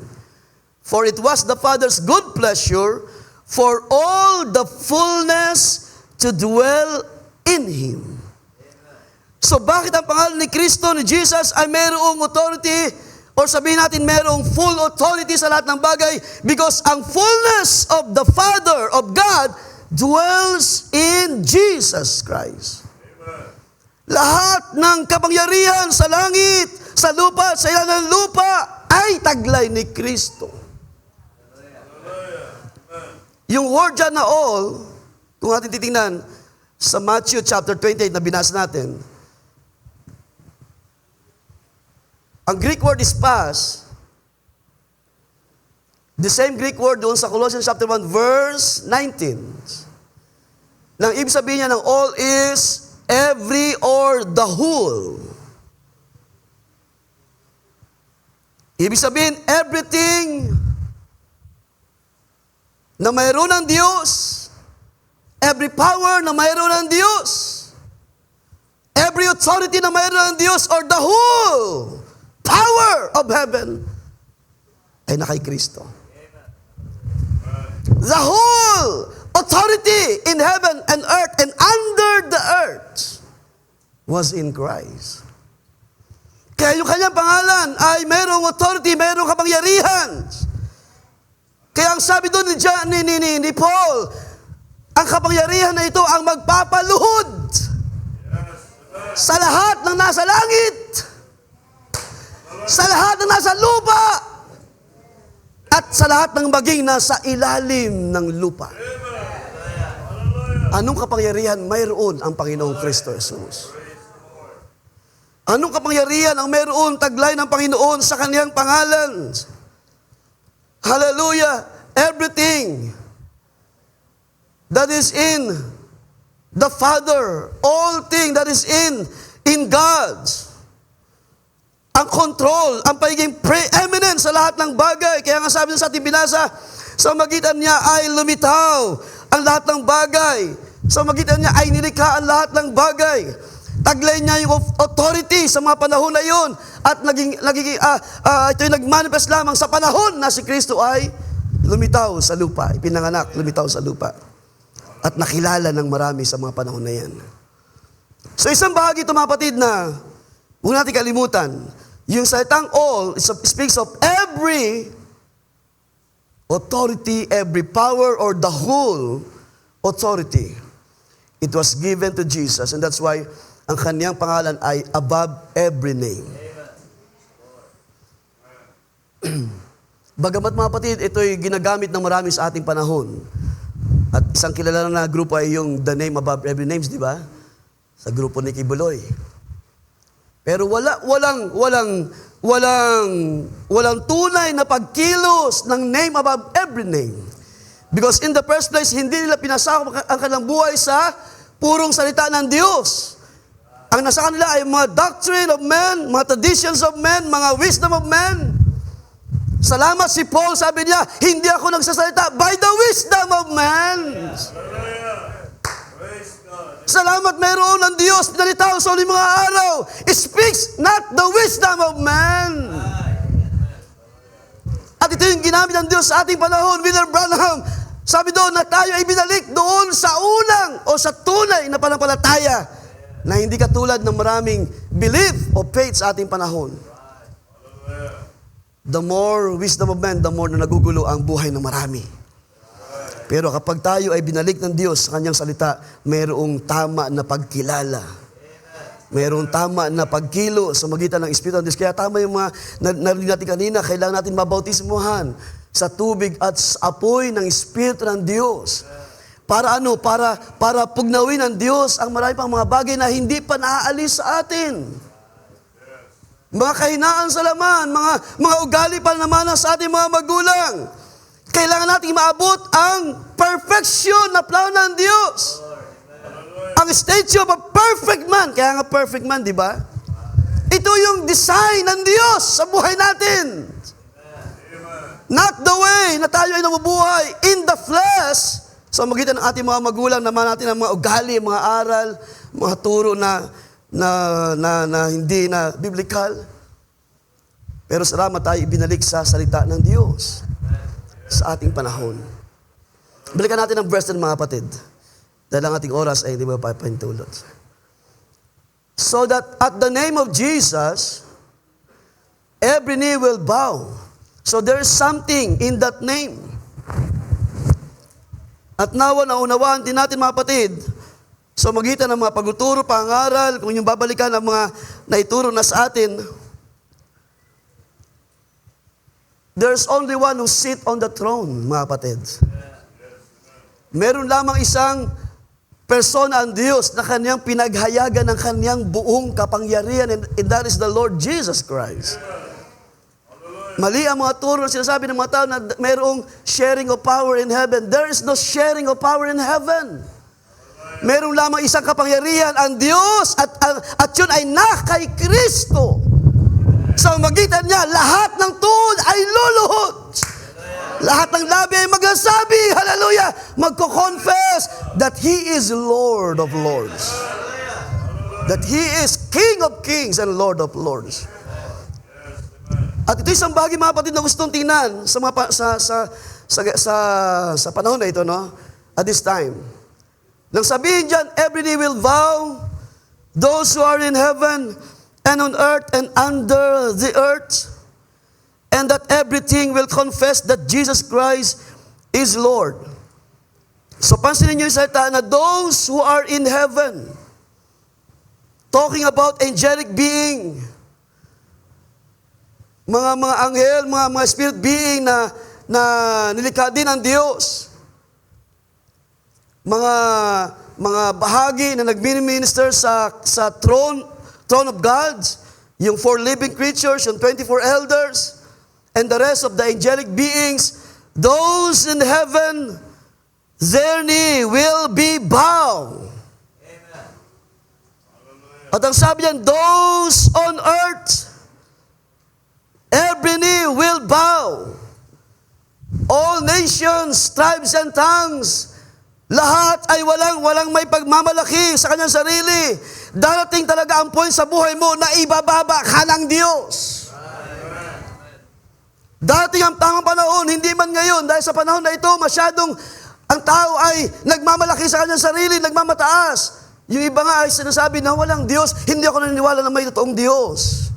For it was the Father's good pleasure for all the fullness to dwell in Him. So bakit ang pangalan ni Kristo, ni Jesus, ay mayroong authority, or sabihin natin mayroong full authority sa lahat ng bagay? Because ang fullness of the Father, of God, dwells in Jesus Christ. Lahat ng kapangyarihan sa langit, sa lupa, sa ilang ng lupa, ay taglay ni Kristo. Yung word dyan na all, kung ating titingnan sa Matthew chapter 28 na binasa natin, ang Greek word is pas. The same Greek word doon sa Colossians chapter 1 verse 19. Nang ibig sabihin niya ng all is every or the whole. Ibig sabihin everything na mayroon ng Diyos, every power na mayroon ng Diyos, every authority na mayroon ng Diyos, or the whole power of heaven ay nakay Kristo. The whole authority in heaven and earth and under the earth was in Christ. Kaya yung kanyang pangalan ay mayroong authority, mayroong kapangyarihan. Kaya ang sabi doon ni Paul, ang kapangyarihan na ito ang magpapaluhod sa lahat ng nasa langit sa lahat ng nasa lupa at sa lahat ng maging nasa ilalim ng lupa. Anong kapangyarihan mayroon ang Panginoong Kristo Jesus? Anong kapangyarihan ang mayroon taglay ng Panginoon sa kaniyang pangalan? Hallelujah! Everything that is in the Father, all thing that is in God, ang control, ang pagiging preeminent sa lahat ng bagay. Kaya nga sabi sa ating binasa, sa magitan niya ay lumitaw ang lahat ng bagay. Sa magitan niya ay nilikha ang lahat ng bagay. Taglay niya yung authority sa mga panahon na yun. At ito'y nagmanifest lamang sa panahon na si Kristo ay lumitaw sa lupa. Ipinanganak, lumitaw sa lupa. At nakilala ng marami sa mga panahon na yan. So isang bahagi ito mga kapatid na huwag natin kalimutan. Yung salitang all, it speaks of every authority, every power, or the whole authority. It was given to Jesus, and that's why ang kaniyang pangalan ay above every name. Bagamat mga kapatid, ito'y ginagamit ng marami sa ating panahon. At isang kilala na grupo ay yung The Name Above Every Names, di ba? Sa grupo ni Kibuloy. Pero walang tunay na pagkilos ng name above every name. Because in the first place, hindi nila pinasakop ang kanilang buhay sa purong salita ng Diyos. Ang nasa kanila ay mga doctrine of men, mga traditions of men, mga wisdom of men. Salamat si Paul, sabi niya, hindi ako nagsasalita by the wisdom of men. Salamat mayroon ng Diyos, pinalitaw sa uling mga araw. It speaks not the wisdom of man. At ito yung ginamit ng Diyos sa ating panahon. William Branham, sabi doon na tayo ay binalik doon sa unang o sa tunay na panampalataya na hindi katulad ng maraming belief o faith sa ating panahon. The more wisdom of man, the more na nagugulo ang buhay ng marami. Pero kapag tayo ay binalik ng Diyos sa kanyang salita, mayroong tama na pagkilala. Mayroong tama na pagkilo sa magitan ng Espiritu ng Diyos. Kaya tama yung mga narinig natin kanina, kailangan natin mabautismuhan sa tubig at sa apoy ng Espiritu ng Diyos. Para ano? Para pugnawin ng Diyos ang marami pang mga bagay na hindi pa naaalis sa atin. Mga kahinaan sa laman, mga ugali pa naman sa ating mga magulang. Kailangan natin maabot ang perfection na plano ng Diyos. Ang statue of a perfect man. Kaya nga perfect man, di ba? Ito yung design ng Diyos sa buhay natin. Not the way na tayo ay nabubuhay in the flesh. So magitan ng ating mga magulang, naman natin ang mga ugali, mga aral, mga turo na hindi na biblical. Pero salamat tayo ibinalik sa salita ng Diyos sa ating panahon. Balikan natin ang verse ng mga kapatid. Dahil ang ating oras ay hindi ba papahintulot. So that at the name of Jesus, every knee will bow. So there is something in that name. At naunawaan din natin mga kapatid, so magitan ng mga pagtuturo, pangaral, kung yung babalikan ang mga naituro na sa atin, there's only one who sit on the throne, mga kapatid. Meron lamang isang persona ang Diyos na kanyang pinaghayagan ng kanyang buong kapangyarihan, and that is the Lord Jesus Christ. Mali ang mga turo na sinasabi ng mga tao na mayroong sharing of power in heaven. There is no sharing of power in heaven. Meron lamang isang kapangyarihan ang Diyos at yun ay na kay Kristo. Sa magitan niya, lahat ng tuhod ay luluhod. Lahat ng labi ay magsasabi, hallelujah, magko-confess that He is Lord of Lords. That He is King of Kings and Lord of Lords. At ito isang bagay mga kapatid na gustong tingnan sa panahon na ito, no? At this time. Nang sabihin dyan, every knee will bow, those who are in heaven and on earth and under the earth, and that everything will confess that Jesus Christ is Lord. So pansinin niyo yung salita na those who are in heaven, talking about angelic being, mga anghel, mga spirit being na nilikha din ng Diyos. Mga bahagi na nagminister sa throne of God, yung 4 living creatures, yung 24 elders, and the rest of the angelic beings, those in heaven, their knee will be bowed. At ang sabi niyan, those on earth, every knee will bow. All nations, tribes, and tongues, lahat ay walang may pagmamalaki sa kanyang sarili. Darating talaga ang point sa buhay mo na ibababa ka ng Diyos. Darating ang tamang panahon, hindi man ngayon, dahil sa panahon na ito, masyadong ang tao ay nagmamalaki sa kanyang sarili, nagmamataas. Yung iba nga ay sinasabi na walang Diyos, hindi ako naniniwala na may totoong Diyos.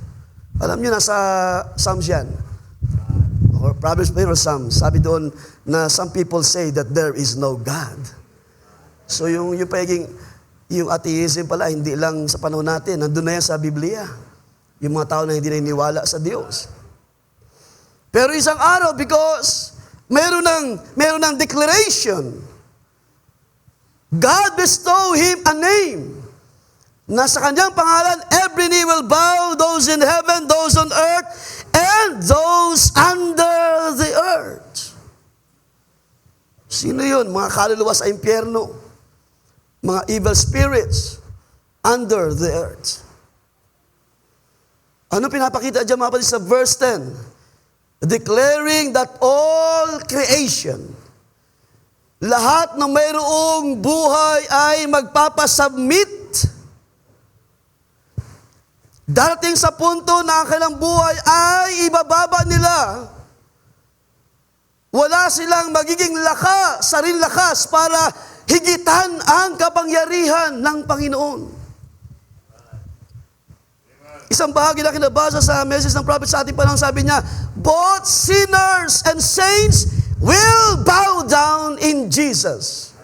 Alam niyo, nasa Psalms yan. Or Proverbs or Psalms. Sabi doon na some people say that there is no God. So yung pagiging, yung atheism pala, hindi lang sa panahon natin. Nandun na yan sa Biblia. Yung mga tao na hindi naniniwala sa Diyos. Pero isang araw, because meron ng declaration, God bestow him a name. Na sa kanyang pangalan, every knee will bow, those in heaven, those on earth, and those under the earth. Sino yun? Mga kaluluwa sa impyerno. Mga evil spirits under the earth. Ano pinapakita dyan mga kapatid sa verse 10? Declaring that all creation, lahat ng mayroong buhay ay magpapasubmit. Darating sa punto na ang kanilang buhay ay ibababa nila. Wala silang magiging sariling lakas para higitan ang kapangyarihan ng Panginoon. Isang bahagi na kinabasa sa message ng prophet sa ating panahon, sabi niya, both sinners and saints will bow down in Jesus.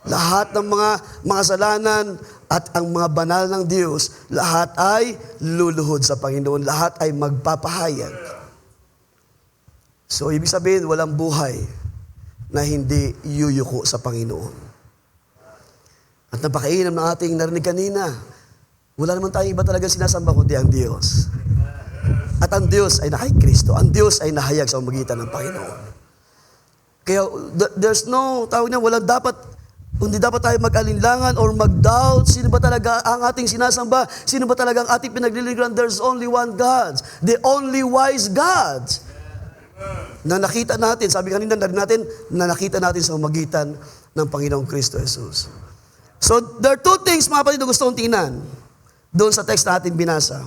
Lahat ng mga kasalanan at ang mga banal ng Diyos, lahat ay luluhod sa Panginoon. Lahat ay magpapahayag. So, ibig sabihin, walang buhay na hindi yuyuko sa Panginoon. At napakainam ng ating narinig kanina, wala naman tayong iba talaga sinasamba kundi ang Diyos. At ang Diyos ay kay Kristo. Ang Diyos ay nahayag sa pamamagitan ng Panginoon. Kaya, there's no, tawag niya, hindi dapat tayo mag-alinlangan or mag-doubt. Sino ba talaga ang ating sinasamba? Sino ba talaga ang ating pinaglilingkuran? There's only one God. The only wise God. Na nakita natin, sabi kanina natin, na nakita natin sa pamamagitan ng Panginoong Kristo Jesus. So, there are two things, mga kapatid, na gusto kong tingnan doon sa text na ating binasa.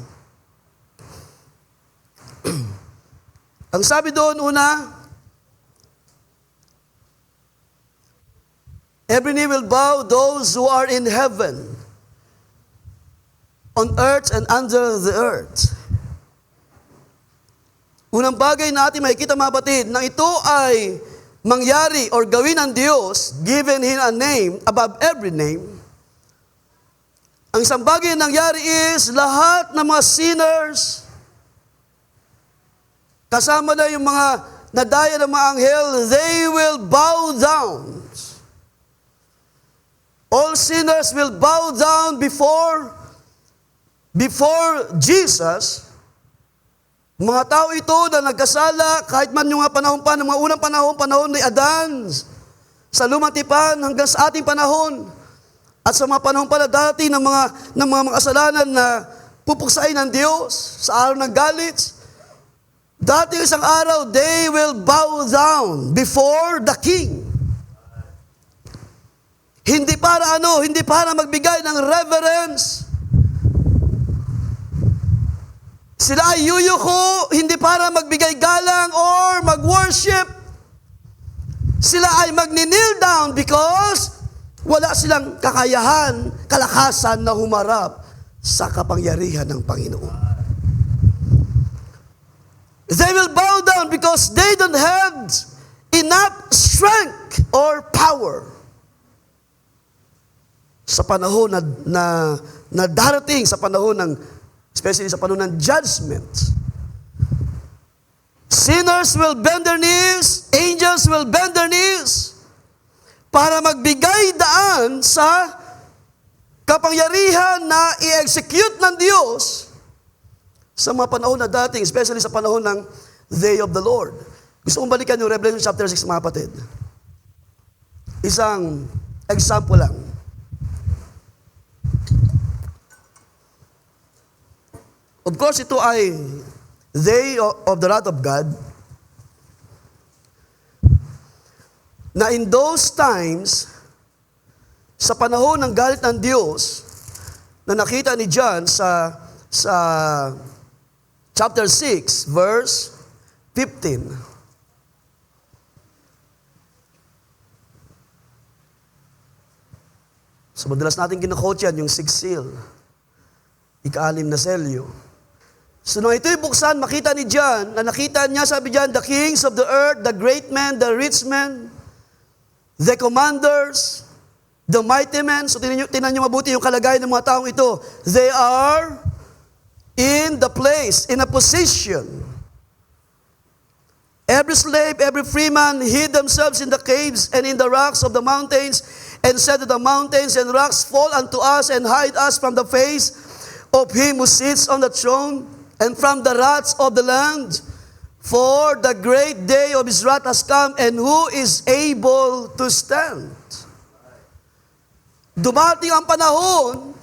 Ang sabi doon, una, every knee will bow, those who are in heaven, on earth and under the earth. Unang bagay natin makikita mga batid, na ito ay mangyari or gawin ng Diyos, given Him a name above every name. Ang isang bagay na nangyari is, lahat ng mga sinners, kasama na yung mga nadaya ng mga anghel, they will bow down. All sinners will bow down before Jesus. Mga tao ito na nagkasala, kahit man yung mga panahon pa, ng mga unang panahon ni Adan, sa lumang tipan hanggang sa ating panahon, at sa mga panahon pala dati ng mga kasalanan na pupuksain ng Diyos sa araw ng galit, dati isang araw, they will bow down before the King. Hindi para magbigay ng reverence. Sila ay yuyuko, hindi para magbigay galang or mag-worship. Sila ay magni-kneel down because wala silang kakayahan, kalakasan na humarap sa kapangyarihan ng Panginoon. They will bow down because they don't have enough strength or power. Sa panahon na darating, sa panahon ng, especially sa panahon ng judgment, Sinners will bend their knees, angels will bend their knees, para magbigay daan sa kapangyarihan na i-execute ng Diyos sa mga panahon na dating, especially sa panahon ng Day of the Lord. Gusto kong balikan yung Revelation chapter 6, mga kapatid. Isang example lang. Of course, ito ay Day of the wrath of God, na in those times, sa panahon ng galit ng Diyos, na nakita ni John sa chapter 6, verse 15. So madalas natin kinukot yan, yung 6 seal, ika-6 na selyo. So nung ito'y buksan, makita ni John, na nakita niya, sabi diyan, the kings of the earth, the great men, the rich men, the commanders, the mighty men. So tinan niyo mabuti yung kalagayan ng mga taong ito. They are in the place, in a position. Every slave, every free man hid themselves in the caves and in the rocks of the mountains, and said to the mountains and rocks, fall unto us and hide us from the face of him who sits on the throne, and from the wrath of the land, for the great day of his wrath has come, and who is able to stand? Dumating ang panahon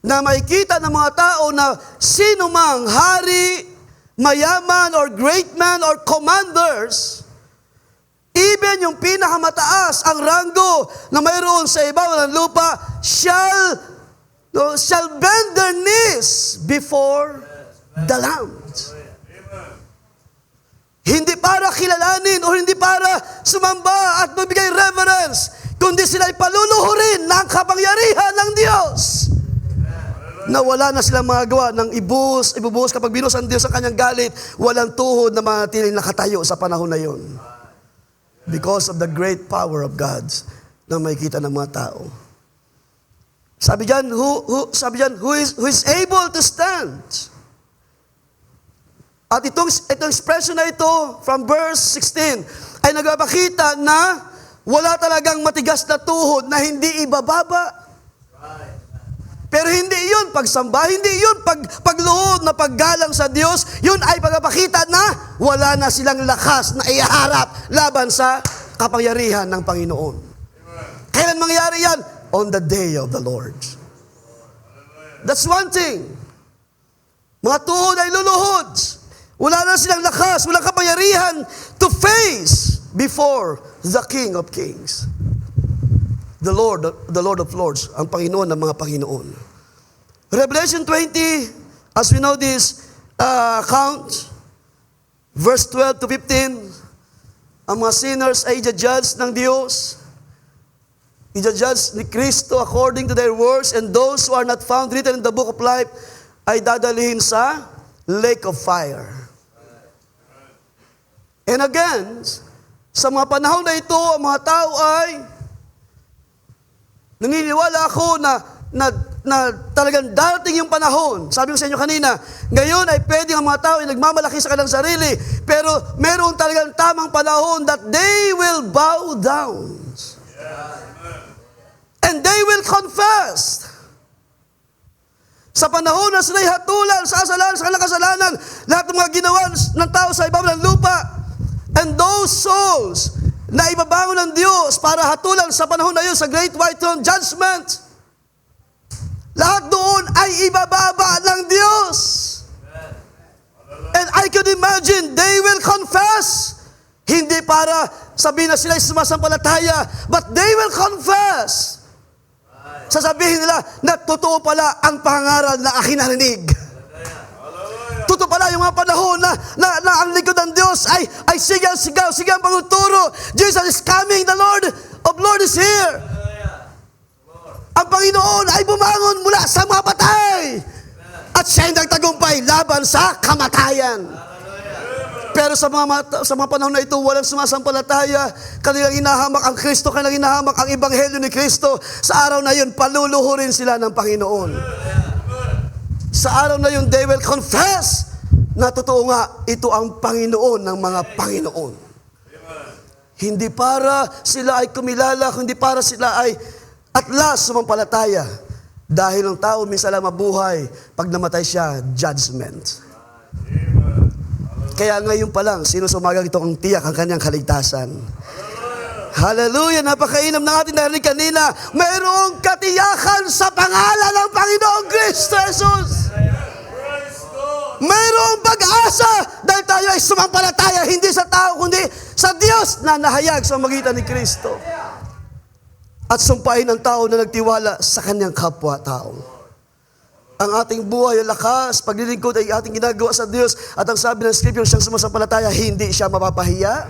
na makikita ng mga tao na sino mang hari, mayaman, or great man, or commanders, even yung pinakamataas ang ranggo na mayroon sa ibabaw ng lupa, shall bend their knees before the Lamb. Hindi para kilalanin o hindi para sumamba at magbigay reverence, kundi sila'y paluluhurin ng kapangyarihan ng Diyos. Na wala na silang magagawa ng ibubuhos kapag binuhos ang Diyos ang kanyang galit, walang tuhod na manatiling nakatayo sa panahon na yon. Because of the great power of God na makikita ng mga tao. Sabi diyan, who is able to stand? At itong expression na ito, from verse 16, ay nagpapakita na wala talagang matigas na tuhod na hindi ibababa. Pero hindi yun pagsamba, hindi yun pagluhod na paggalang sa Diyos, yun ay pagpapakita na wala na silang lakas na iharap laban sa kapangyarihan ng Panginoon. Kailan mangyari yan? On the day of the Lord. That's one thing. Mga tuhod ay luluhod. Wala na silang lakas, walang kapangyarihan to face before the King of Kings. The Lord of Lords, ang Panginoon ng mga Panginoon. Revelation 20, as we know this account, verse 12 to 15, ang mga sinners ay i-judge ng Diyos. I-judge ni Kristo according to their works, and those who are not found written in the book of life ay dadalhin sa lake of fire. And again, sa mga panahon na ito, ang mga tao ay naniniwala ako na talagang darating yung panahon. Sabi ko sa inyo kanina, ngayon ay pwedeng ang mga tao ay nagmamalaki sa kanilang sarili, pero meron talagang tamang panahon that they will bow down. And they will confess. Sa panahon na sila'y hatulan sa kanilang kasalanan, lahat ng mga ginawa ng tao sa ibabaw ng lupa, and those souls na ibabangon ng Diyos para hatulan sa panahon na yun sa Great White Throne Judgment, lahat doon ay ibababa ng Diyos. And I could imagine they will confess, hindi para sabihin na sila ay sumasampalataya, but they will confess. Sasabihin nila na totoo pala ang pangaral na aking narinig. Totoo pala yung mga panahon na ang likod ng Diyos ay sigaw, sigang pagtuturo. Jesus is coming, the Lord of Lords is here. Ang Panginoon ay bumangon mula sa mga patay. At siya ay nagtagumpay laban sa kamatayan. Pero sa mga panahon na ito, walang sumasampalataya. Kanilang inahamak ang Kristo, kanilang inahamak ang Ebanghelyo ni Kristo. Sa araw na yun, paluluhurin sila ng Panginoon. Sa araw na yun, they will confess na totoo nga, ito ang Panginoon ng mga Panginoon. Hindi para sila ay kumilala, kundi para sila ay at last sumampalataya. Dahil ang tao minsan lang mabuhay, pag namatay siya, judgment. Kaya ngayon pa lang, sino sa umagang ito ang tiyak ang kanyang kaligtasan? Hallelujah! Napakainam na ating narinig kanina, mayroong katiyakan sa pangalan ng Panginoong Kristo Jesus. Mayroong pag-asa dahil tayo ay sumampalataya, hindi sa tao, kundi sa Diyos na nahayag sa magitan ni Kristo. At sumpain ang tao na nagtiwala sa kanyang kapwa-tao. Ang ating buhay, ang lakas, paglilingkod ay ating ginagawa sa Diyos. At ang sabi ng Scripture, siyang sumasampalataya, hindi siya mapapahiya.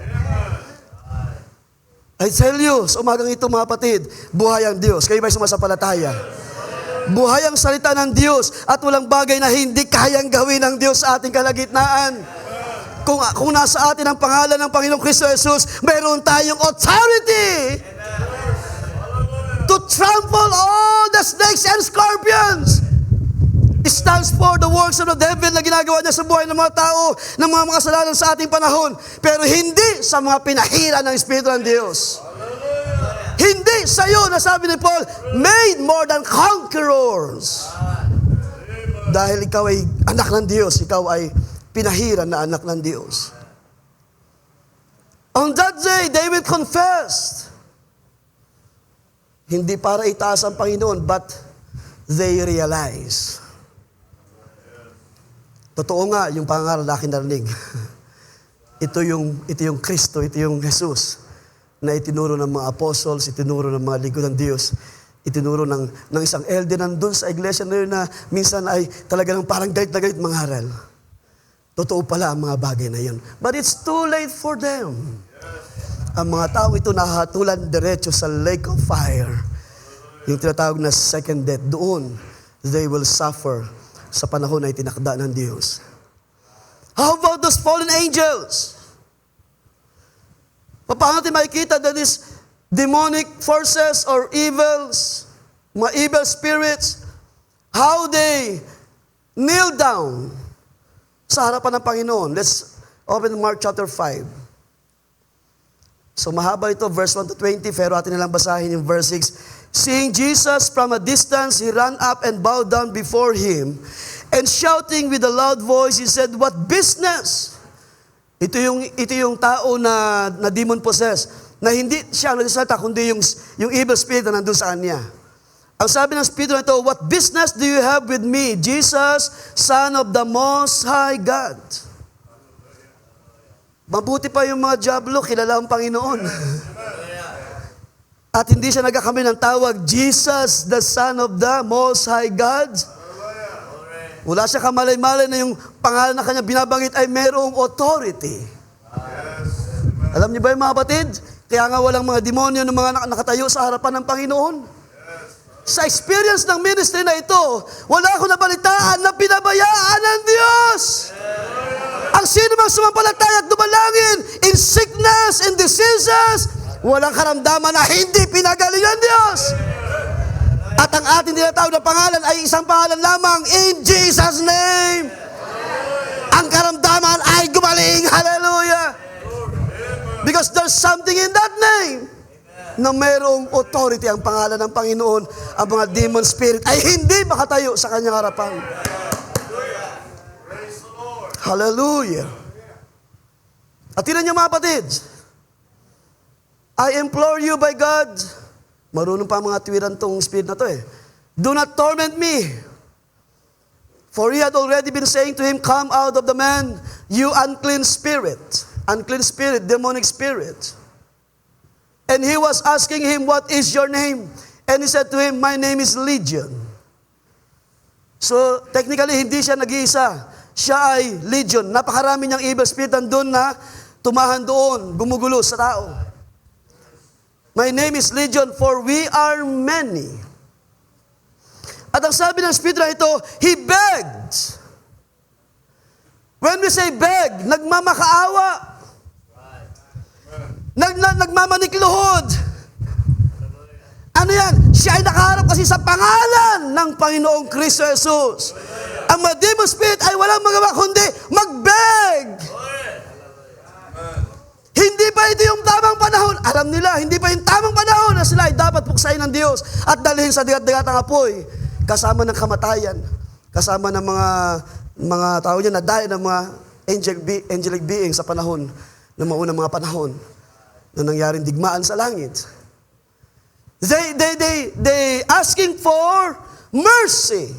I tell you, sa umagang ito mga kapatid, buhay ang Diyos. Kayo ba'y sumasampalataya? Buhay ang salita ng Diyos at walang bagay na hindi kayang gawin ng Diyos sa ating kalagitnaan. Kung nasa atin ang pangalan ng Panginoong Kristo Jesus, mayroon tayong authority to trample all the snakes and scorpions. It stands for the works of the devil na ginagawa niya sa buhay ng mga tao, ng mga makasalanan sa ating panahon. Pero hindi sa mga pinahira ng Espiritu ng Diyos. Hindi sa iyo, nasabi ni Paul, made more than conquerors. Dahil ikaw ay anak ng Diyos, ikaw ay pinahira na anak ng Diyos. On that day, David confessed. Hindi para itaas ang Panginoon, but they realize. Totoo nga, yung pangaral na aking narinig. Ito yung Kristo, ito yung Jesus na itinuro ng mga apostles, itinuro ng mga lingkod ng Diyos, itinuro ng isang elder nandun sa iglesia na yun na minsan ay talagang parang galit na galit mangaral. Totoo pala ang mga bagay na yun. But it's too late for them. Ang mga tao ito nahatulan diretso sa lake of fire. Yung tinatawag na second death. Doon, they will suffer sa panahon na itinakda ng Diyos. How about those fallen angels? Paano natin makikita that these demonic forces or evils, mga evil spirits, how they kneel down sa harapan ng Panginoon? Let's open Mark chapter 5. So mahaba ito, verse 1 to 20, pero atin nilang basahin yung verse 6. Seeing Jesus from a distance, he ran up and bowed down before him, and shouting with a loud voice, he said, "What business?" Ito yung tao na demon possessed, na hindi siya ang nagsasalita, kundi yung evil spirit na nandun sa kanya. Ang sabi ng spirito na ito, "What business do you have with me, Jesus, Son of the Most High God?" Mabuti pa yung mga diablo, kilala ang Panginoon. At hindi siya nagkakamali ng tawag, Jesus, the Son of the Most High God. Wala siya kamalay-malay na yung pangalan na kanya binabanggit ay merong authority. Alam niyo ba yung mga batid? Kaya nga walang mga demonyo ng mga nakatayo sa harapan ng Panginoon. Sa experience ng ministry na ito, wala akong nabalitaan na pinabayaan ng Diyos. Ang sino mang sumampalataya at dumalangin in sickness, in diseases, walang karamdaman na hindi pinagaling ng Diyos. At ang ating tinatawag na pangalan ay isang pangalan lamang, in Jesus' name. Ang karamdaman ay gumaling. Hallelujah. Because there's something in that name na mayroong authority ang pangalan ng Panginoon. Ang mga demon spirit ay hindi makatayo sa kanyang harapan. Hallelujah. At tinan niyo mga kapatid, I implore you by God, marunong pa mga tuwiran tong spirit na to do not torment me. For he had already been saying to him, "Come out of the man, you unclean spirit." Unclean spirit, demonic spirit. And he was asking him, "What is your name?" And he said to him, "My name is Legion." So, technically, hindi siya nag-iisa. Siya ay Legion. Napakarami niyang evil spirit nandun na tumahan doon, gumugulo sa tao. My name is Legion, for we are many. At ang sabi ng Espiritu na ito, he begged. When we say beg, nagmamakaawa. Nagmamanikluhod. Ano yan? Siya ay nakaharap kasi sa pangalan ng Panginoong Kristo Jesus. Ang Ang mga demon spirit ay walang magawa kundi mag-beg. Hindi pa ito yung tamang panahon. Alam nila, hindi pa yung tamang panahon na sila ay dapat puksain ng Diyos at dalhin sa digat-digatang apoy. Kasama ng kamatayan. Kasama ng mga tao niya na dahil ng mga angelic being sa panahon ng maunang mga panahon na nangyaring digmaan sa langit. They asking for mercy.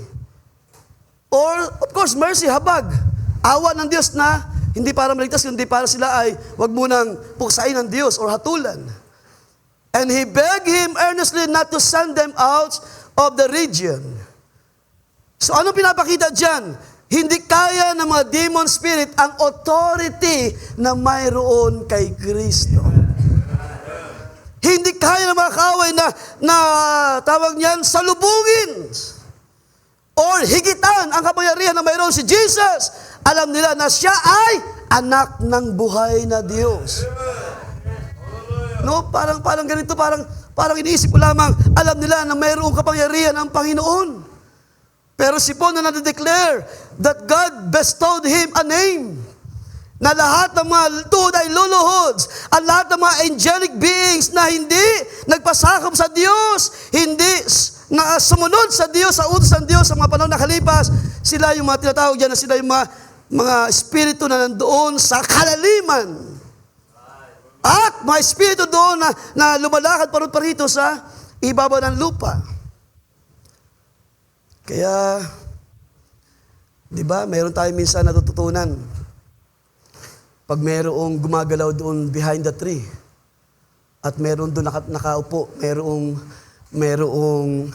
Or, of course, mercy, habag. Awa ng Diyos na hindi para maligtas, kundi para sila ay wag munang puksain ng Diyos or hatulan. And he begged him earnestly not to send them out of the region. So ano pinapakita dyan? Hindi kaya ng mga demon spirit ang authority na mayroon kay Kristo. Hindi kaya ng mga kaaway na tawag niyan, salubungin or higitan ang kapangyarihan na mayroon si Jesus. Alam nila na siya ay anak ng buhay na Diyos. No, parang ganito, parang iniisip ko lamang, alam nila na mayroong kapangyarihan ang Panginoon. Pero si Paul na nadeclare that God bestowed him a name, na lahat ng mga tuhod ay luluhod, ang lahat ng mga angelic beings na hindi nagpasakop sa Diyos, hindi na sumunod sa Diyos, sa utos ng Diyos sa mga panahon na kalipas, sila yung mga tinatawag dyan na sila yung mga espiritu na nandoon sa kalaliman. At mga espiritu doon na lumalakad parito sa ibabaw ng lupa. Kaya, di ba, mayroon tayo minsan natututunan. Pag mayroong gumagalaw doon behind the tree, at mayroon doon nakaupo, mayroong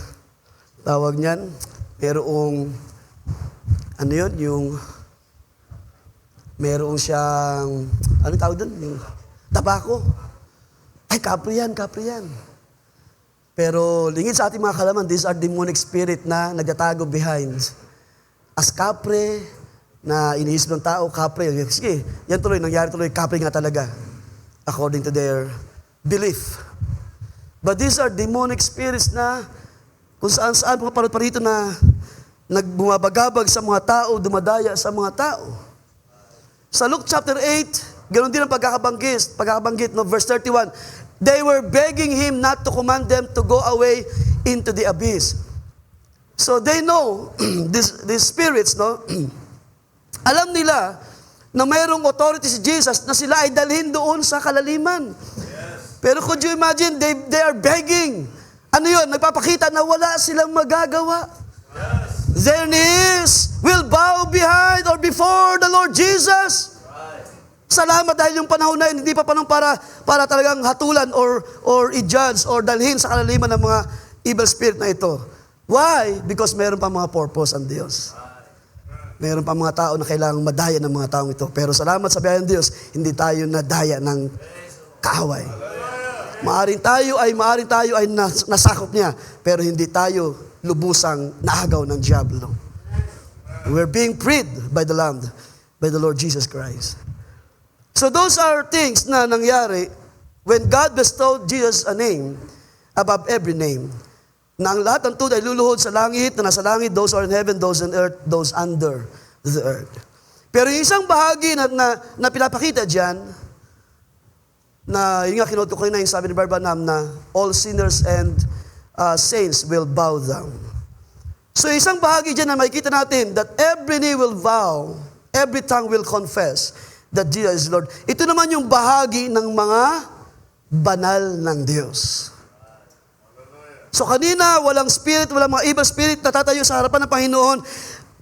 tawag niyan, mayroong, ano yun, mayroong siyang, ano tawag doon? Yung tabako. Ay, kapre yan. Pero lingid sa ating mga kalaman, these are demonic spirit na nagtatago behind. As kapre, na iniisip ng tao, kapre. Sige, yan tuloy, nangyari tuloy, kapre nga talaga. According to their belief. But these are demonic spirits na kung saan mga parito na nagbumabagabag sa mga tao, dumadaya sa mga tao. Sa Luke chapter 8, ganoon din ang pagkakabanggit, no, verse 31. They were begging him not to command them to go away into the abyss. So they know, these spirits, no, alam nila na mayroong authority si Jesus na sila ay dalhin doon sa kalaliman. Pero could you imagine, they are begging. Ano yun? Nagpapakita na wala silang magagawa. Their knees will bow behind or before the Lord Jesus. Salamat dahil yung panahon na yun, hindi pa panahon para talagang hatulan or i-judge or dalhin sa kalaliman ng mga evil spirit na ito. Why? Because meron pa mga purpose ang Diyos. Meron pa mga tao na kailangang madaya ng mga taong ito. Pero salamat sa biyaya ng Diyos, hindi tayo nadaya ng kaaway. Maaring tayo ay nasakop niya, pero hindi tayo lubusang naagaw ng diablo. We're being freed by the Lamb, by the Lord Jesus Christ. So those are things na nangyari when God bestowed Jesus a name above every name. Na ang lahat ng tuhod ay luluhod sa langit, na nasa langit, those are in heaven, those on earth, those under the earth. Pero yung isang bahagi na pinapakita dyan, na yung nga kinuto ko na yung sabi ni Barbanam na all sinners and saints will bow down. So isang bahagi dyan na makikita natin that every knee will bow, every tongue will confess that Jesus is Lord. Ito naman yung bahagi ng mga banal ng Diyos. So kanina, walang spirit, walang mga evil spirit na tatayo sa harapan ng Panginoon.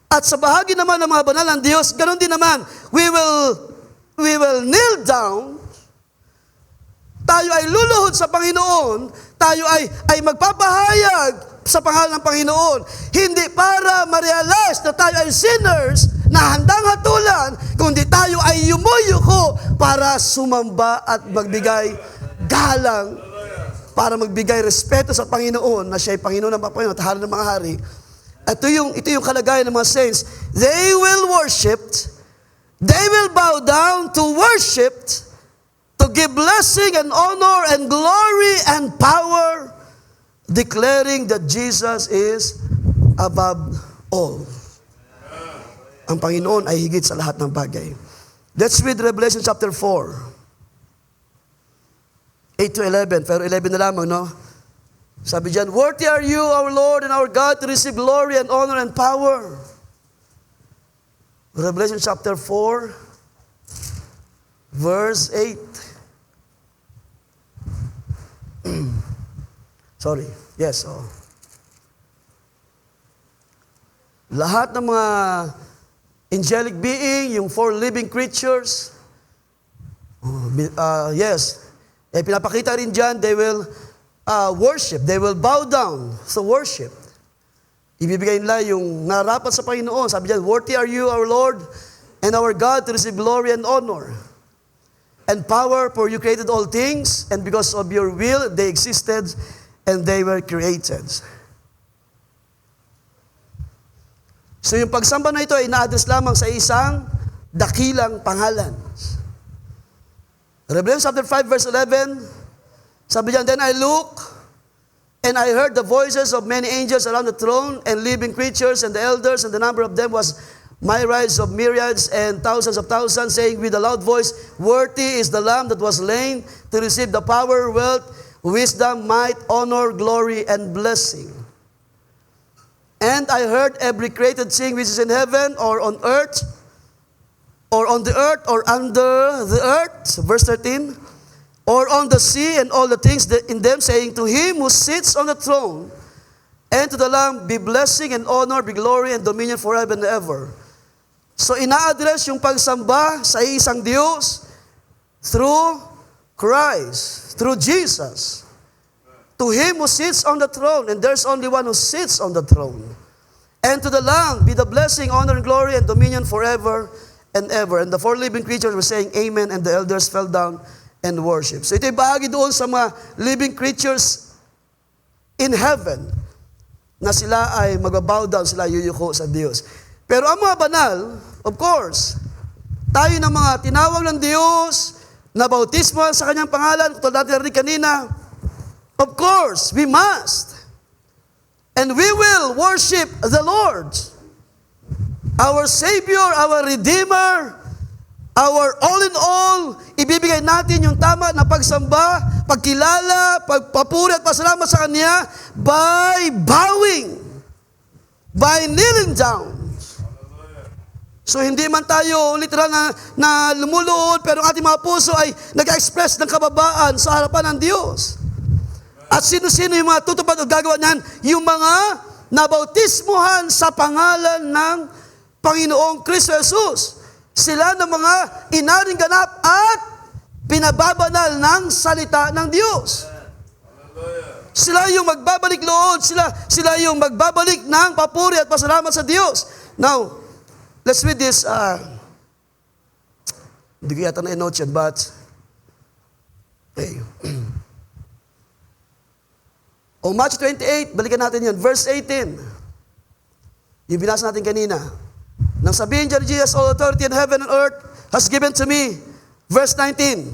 At sa bahagi naman ng mga banal ng Diyos, ganoon din naman, we will kneel down, tayo ay luluhod sa Panginoon, tayo ay magpapahayag sa pangalan ng Panginoon. Hindi para ma-realize na tayo ay sinners na handang hatulan, kundi tayo ay yumuyuko para sumamba at magbigay galang, para magbigay respeto sa Panginoon na siya ay Panginoon ng mga Panginoon at Hari ng mga hari. Ito yung kalagayan ng mga saints. They will worship, they will bow down to worship, to give blessing and honor and glory and power, declaring that Jesus is above all. Ang Panginoon ay higit sa lahat ng bagay. Let's read Revelation chapter 4. 8 to 11, pero 11 na lamang, no? Sabi diyan, worthy are you, our Lord and our God, to receive glory and honor and power. Revelation chapter 4, verse 8. Sorry. Yes, oh. Lahat ng mga angelic being, yung 4 living creatures, yes, pinapakita rin dyan, they will worship, they will bow down sa worship. Ibibigay nila yung narapat sa Panginoon. Sabi dyan, worthy are you, our Lord, and our God, to receive glory and honor and power, for you created all things, and because of your will, they existed, and they were created. So yung pagsamba na ito ay na-address lamang sa isang dakilang pangalan. Revelation chapter 5 verse 11, sabi diyan, then I look, and I heard the voices of many angels around the throne, and living creatures, and the elders, and the number of them was myriads of myriads and thousands of thousands, saying with a loud voice, worthy is the Lamb that was slain to receive the power, wealth, wisdom, might, honor, glory, and blessing. And I heard every created thing which is in heaven or on earth, or on the earth or under the earth, verse 13, or on the sea and all the things in them, saying, to him who sits on the throne and to the Lamb be blessing and honor, be glory and dominion forever and ever. So ina-address yung pagsamba sa isang Diyos through Christ, through Jesus. To him who sits on the throne, and there's only one who sits on the throne. And to the Lamb be the blessing, honor, and glory, and dominion forever and ever. And the 4 living creatures were saying, amen, and the elders fell down and worship. So ito'y bahagi doon sa mga living creatures in heaven, na sila ay magbabow down, sila yuyuko sa Diyos. Pero ang mga banal, of course, tayo ng mga tinawag ng Diyos, na bautismo sa kanyang pangalan, kung natin narinig kanina, of course, we must. And we will worship the Lord, our Savior, our Redeemer, our all in all. Ibibigay natin yung tama na pagsamba, pagkilala, pagpapuri at pasalamat sa Kanya by bowing, by kneeling down. So hindi man tayo literal na lumuluhod, pero ang ating mga puso ay nag-express ng kababaan sa harapan ng Diyos. At sino-sino yung mga tutupad o gagawa niyan? Yung mga nabautismuhan sa pangalan ng Panginoong Kristo Jesus. Sila ng mga inaring ganap at pinababanal ng salita ng Diyos. Sila yung magbabalik loob, sila yung magbabalik ng papuri at pasalamat sa Diyos. Now, let's read this. Hindi ko yata na-note yan, but okay. O Matthew 28, balikan natin yun. Verse 18. Yung binasa natin kanina. Nang sabihin dyan, Jesus, all authority in heaven and earth has given to me. Verse 19.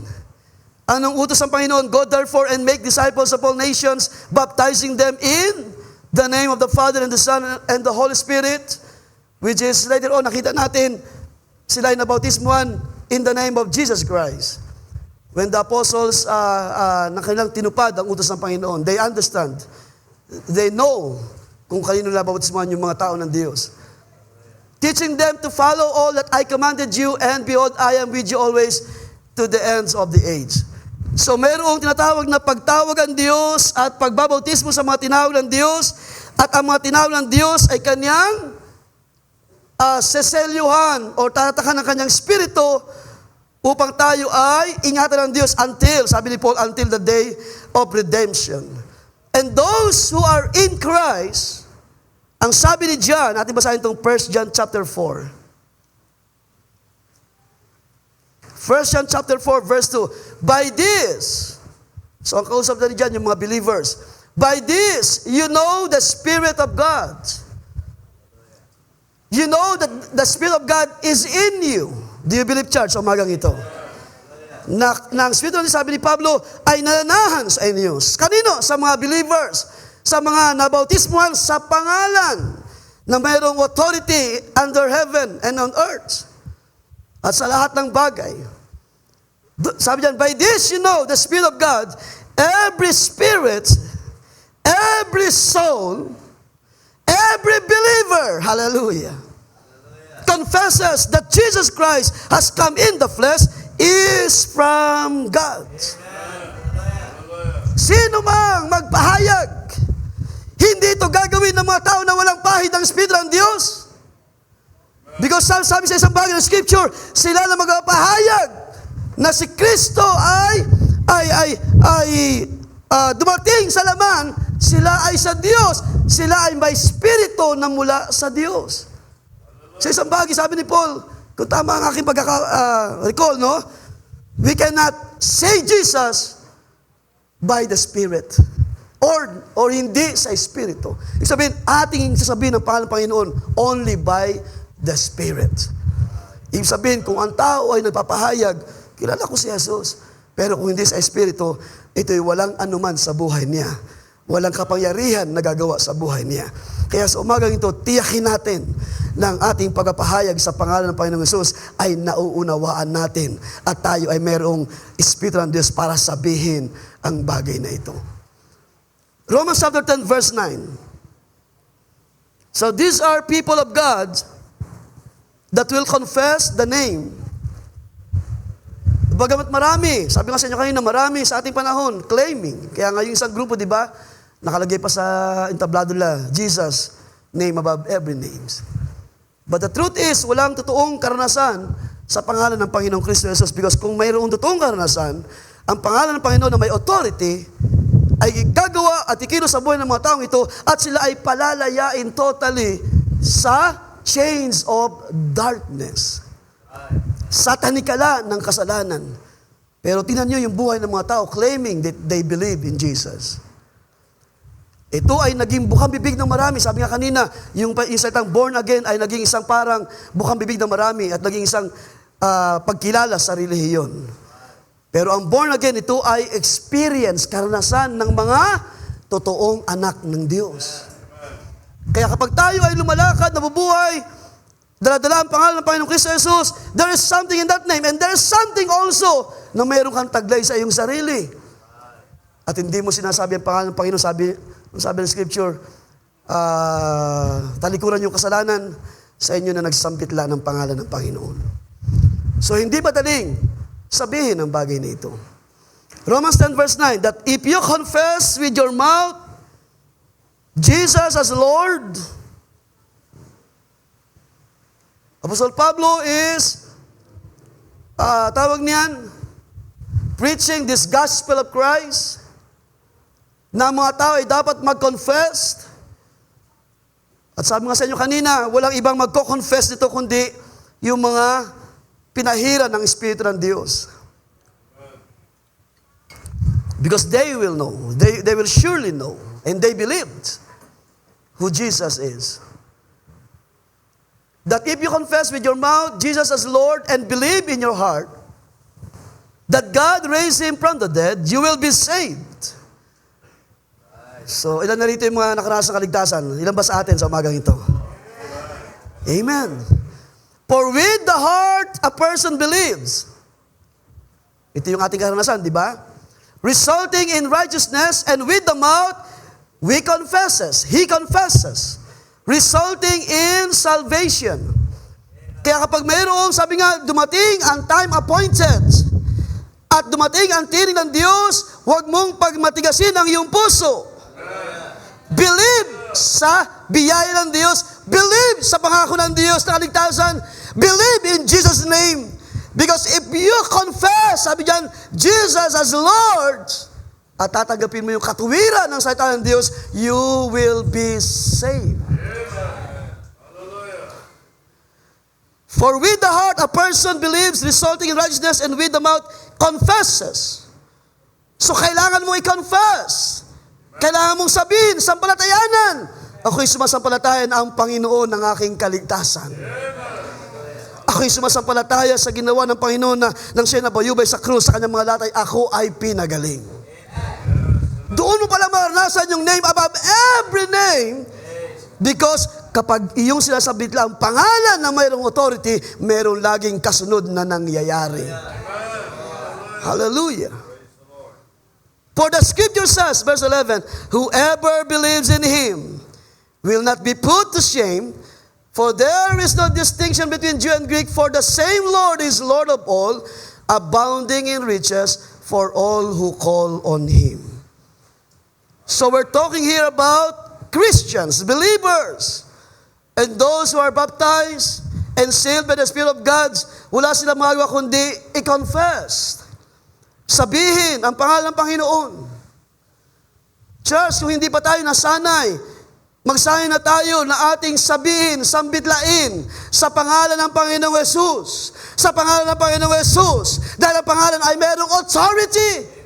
Anong utos ng Panginoon? Go therefore and make disciples of all nations, baptizing them in the name of the Father and the Son and the Holy Spirit, which is later on, nakita natin, sila ay nabautismuhan in the name of Jesus Christ. When the apostles na kanilang tinupad ang utos ng Panginoon, they understand. They know kung kanino nabautismuhan yung mga tao ng Diyos. Teaching them to follow all that I commanded you, and behold, I am with you always to the ends of the age. So mayroong tinatawag na pagtawag ang Diyos at pagbabautismo sa mga tinawag ng Diyos, at ang mga tinawag ng Diyos ay kanyang seselyuhan o tatatakan ng kanyang spirito upang tayo ay ingatan ng Diyos until, sabi ni Paul, until the day of redemption. And those who are in Christ, ang sabi ni John, ating basahin itong 1 John chapter 4. 1 John chapter 4 verse 2. By this, so ang kausap na ni John, yung mga believers, by this, you know the Spirit of God. You know that the Spirit of God is in you. Do you believe, church, sa umagang ito? Na ang Espiritu ng sabi ni Pablo ay nananahan sa inyo. Kanino? Sa mga believers. Sa mga nabautismuhan sa pangalan na mayroong authority under heaven and on earth at sa lahat ng bagay. Sabi diyan, by this you know the Spirit of God, every spirit, every soul, every believer, hallelujah, confesses that Jesus Christ has come in the flesh is from God. Sino mang magpahayag, hindi ito gagawin ng mga tao na walang pahid ng Espiritu ng Diyos. Because sabi sa isang bagay ng Scripture, sila na magpahayag na si Kristo ay dumating sa laman, sila ay sa Diyos, sila ay may Espiritu na mula sa Diyos. Sa isang bagay, sabi ni Paul, kung tama ang aking pagkaka-recall, no? We cannot say Jesus by the Spirit. Or hindi sa Espiritu. Ibig sabihin, ating sasabihin ng pangalan ng Panginoon only by the Spirit. Ibig sabihin, kung ang tao ay nagpapahayag, kilala ko si Jesus. Pero kung hindi sa Espiritu, ito'y walang anuman sa buhay niya. Walang kapangyarihan na gagawa sa buhay niya. Kaya sa umagang ito, tiyakin natin ng ating pagpapahayag sa pangalan ng Panginoong Hesus ay nauunawaan natin at tayo ay mayroong Espiritu ng Diyos para sabihin ang bagay na ito. Romans chapter 10 verse 9. So these are people of God that will confess the name. Bagamat marami, sabi nga sa inyo kanina, marami sa ating panahon, claiming. Kaya nga yung isang grupo, di ba, nakalagay pa sa entablado nila, Jesus, name above every names. But the truth is, walang totoong karanasan sa pangalan ng Panginoong Kristo Jesus because kung mayroong totoong karanasan, ang pangalan ng Panginoon na may authority ay gagawa at ikilos sa buhay ng mga taong ito at sila ay palalayain totally sa chains of darkness. Sa tanikala ng kasalanan. Pero tingnan nyo yung buhay ng mga tao claiming that they believe in Jesus. Ito ay naging bukang bibig ng marami. Sabi nga kanina, yung salitang born again ay naging isang parang bukang bibig ng marami at naging isang pagkilala sa relihiyon. Pero ang born again, ito ay experience, karanasan ng mga totoong anak ng Diyos. Kaya kapag tayo ay lumalakad, nabubuhay, dala-dala ang pangalan ng Panginoong Kristo Jesus, there is something in that name, and there is something also na mayroon kang taglay sa iyong sarili. At hindi mo sinasabi ang pangalan ng Panginoon, sabi ng Scripture, talikuran yung kasalanan sa inyo na nagsampitla ng pangalan ng Panginoon. So hindi madaling sabihin ang bagay na ito. Romans 10 verse 9, that if you confess with your mouth Jesus as Lord, Apostle Pablo is, tawag niyan, preaching this gospel of Christ, na mga tao ay dapat mag-confess. At sabi nga sa inyo kanina, walang ibang magko-confess nito kundi yung mga pinahira ng Espiritu ng Diyos. Because they will know, they will surely know, and they believed who Jesus is. That if you confess with your mouth Jesus as Lord and believe in your heart that God raised Him from the dead, you will be saved. So, ilan na rito yung mga nakaranas ng kaligtasan? Ilan ba sa atin sa umagang ito? Amen. For with the heart a person believes. Ito yung ating karanasan, di ba? Resulting in righteousness, and with the mouth he confesses. Resulting in salvation. Kaya kapag mayroong, sabi nga, dumating ang time appointed at dumating ang tinig ng Diyos, huwag mong pagmatigasin ang iyong puso. Believe sa biyaya ng Diyos. Believe sa pangako ng Diyos na kaligtasan. Believe in Jesus' name. Because if you confess, sabi dyan, Jesus as Lord, at tatanggapin mo yung katuwiran ng salita ng Diyos, you will be saved. For with the heart a person believes, resulting in righteousness, and with the mouth confesses. So kailangan mo i-confess. Kailangan mong sabihin, sampalatayanan, ako'y sumasampalataya na ang Panginoon ng aking kaligtasan. Ako'y sumasampalataya sa ginawa ng Panginoon na nang siya nabayubay sa krus sa kanyang mga latay, ako ay pinagaling. Doon mo pala maranasan yung name above every name because kapag iyong sinasabit lang pangalan na mayroong authority, mayroong laging kasunod na nangyayari. Hallelujah. For the scripture says, verse 11, whoever believes in him will not be put to shame, for there is no distinction between Jew and Greek, for the same Lord is Lord of all, abounding in riches for all who call on him. So we're talking here about Christians, believers, and those who are baptized and sealed by the Spirit of God. Wala silang magagawa kundi i-confess. Sabihin ang pangalan ng Panginoon. Church, kung hindi pa tayo nasanay, magsanay na tayo na ating sabihin, sambitlain sa pangalan ng Panginoong Yesus. Sa pangalan ng Panginoong Yesus. Dahil ang pangalan ay mayroong authority.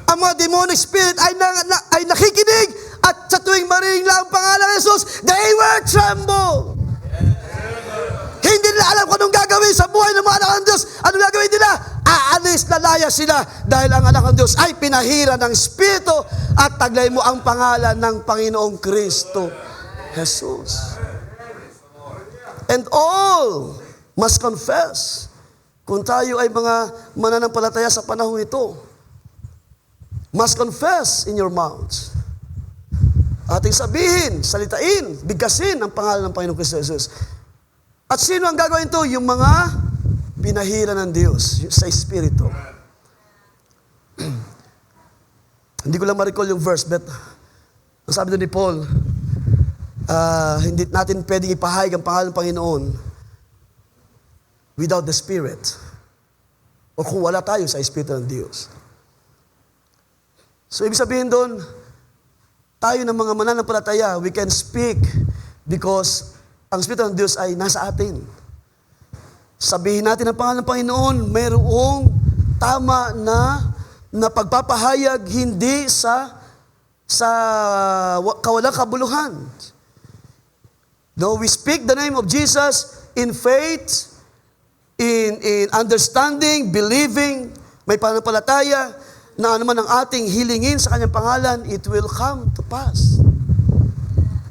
Ang mga demonic spirit ay nakikinig at sa tuwing marinig lang ang pangalan ng Jesus, they will tremble. Hindi nila alam kung anong gagawin sa buhay ng mga anak ng Diyos. Anong gagawin nila? Aalis, lalaya sila dahil ang anak ng Diyos ay pinahira ng Espiritu at taglay mo ang pangalan ng Panginoong Kristo Jesus. And all must confess. Kung tayo ay mga mananampalataya sa panahon ito, must confess in your mouths. Ating sabihin, salitain, bigkasin ang pangalan ng Panginoong Kristo Jesus. At sino ang gagawin ito? Yung mga pinahira ng Diyos sa Espiritu. Hindi ko lang ma-recall yung verse, but ang sabi doon ni Paul, hindi natin pwedeng ipahayag ang pangalan ng Panginoon without the Spirit. O kung wala tayo sa Espiritu ng Diyos. So, ibig sabihin doon, tayo ng mga mananampalataya, we can speak because ang Espiritu ng Diyos ay nasa atin. Sabihin natin ang pangalan ng Panginoon, mayroong tama na pagpapahayag hindi sa kawalang kabuluhan. No, we speak the name of Jesus in faith, in understanding, believing, may pananampalataya, na anuman ang ating hilingin sa kanyang pangalan, it will come to pass.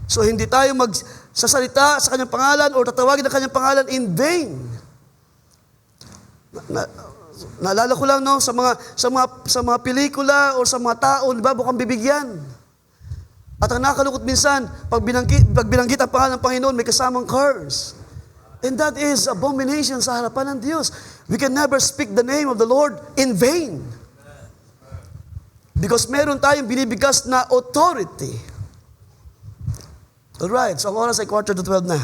So hindi tayo magsasalita sa kanyang pangalan o tatawagin ang kanyang pangalan in vain. Naalala ko lang no sa mga pelikula o sa mga tao, di ba, bukang bibigyan. At ang nakalungkot minsan, pag binanggit ang pangalan ng Panginoon, may kasamang curse. And that is abomination sa harapan ng Diyos. We can never speak the name of the Lord in vain. Because meron tayong binibigkas na authority. Alright, so ang oras ay 11:45 na.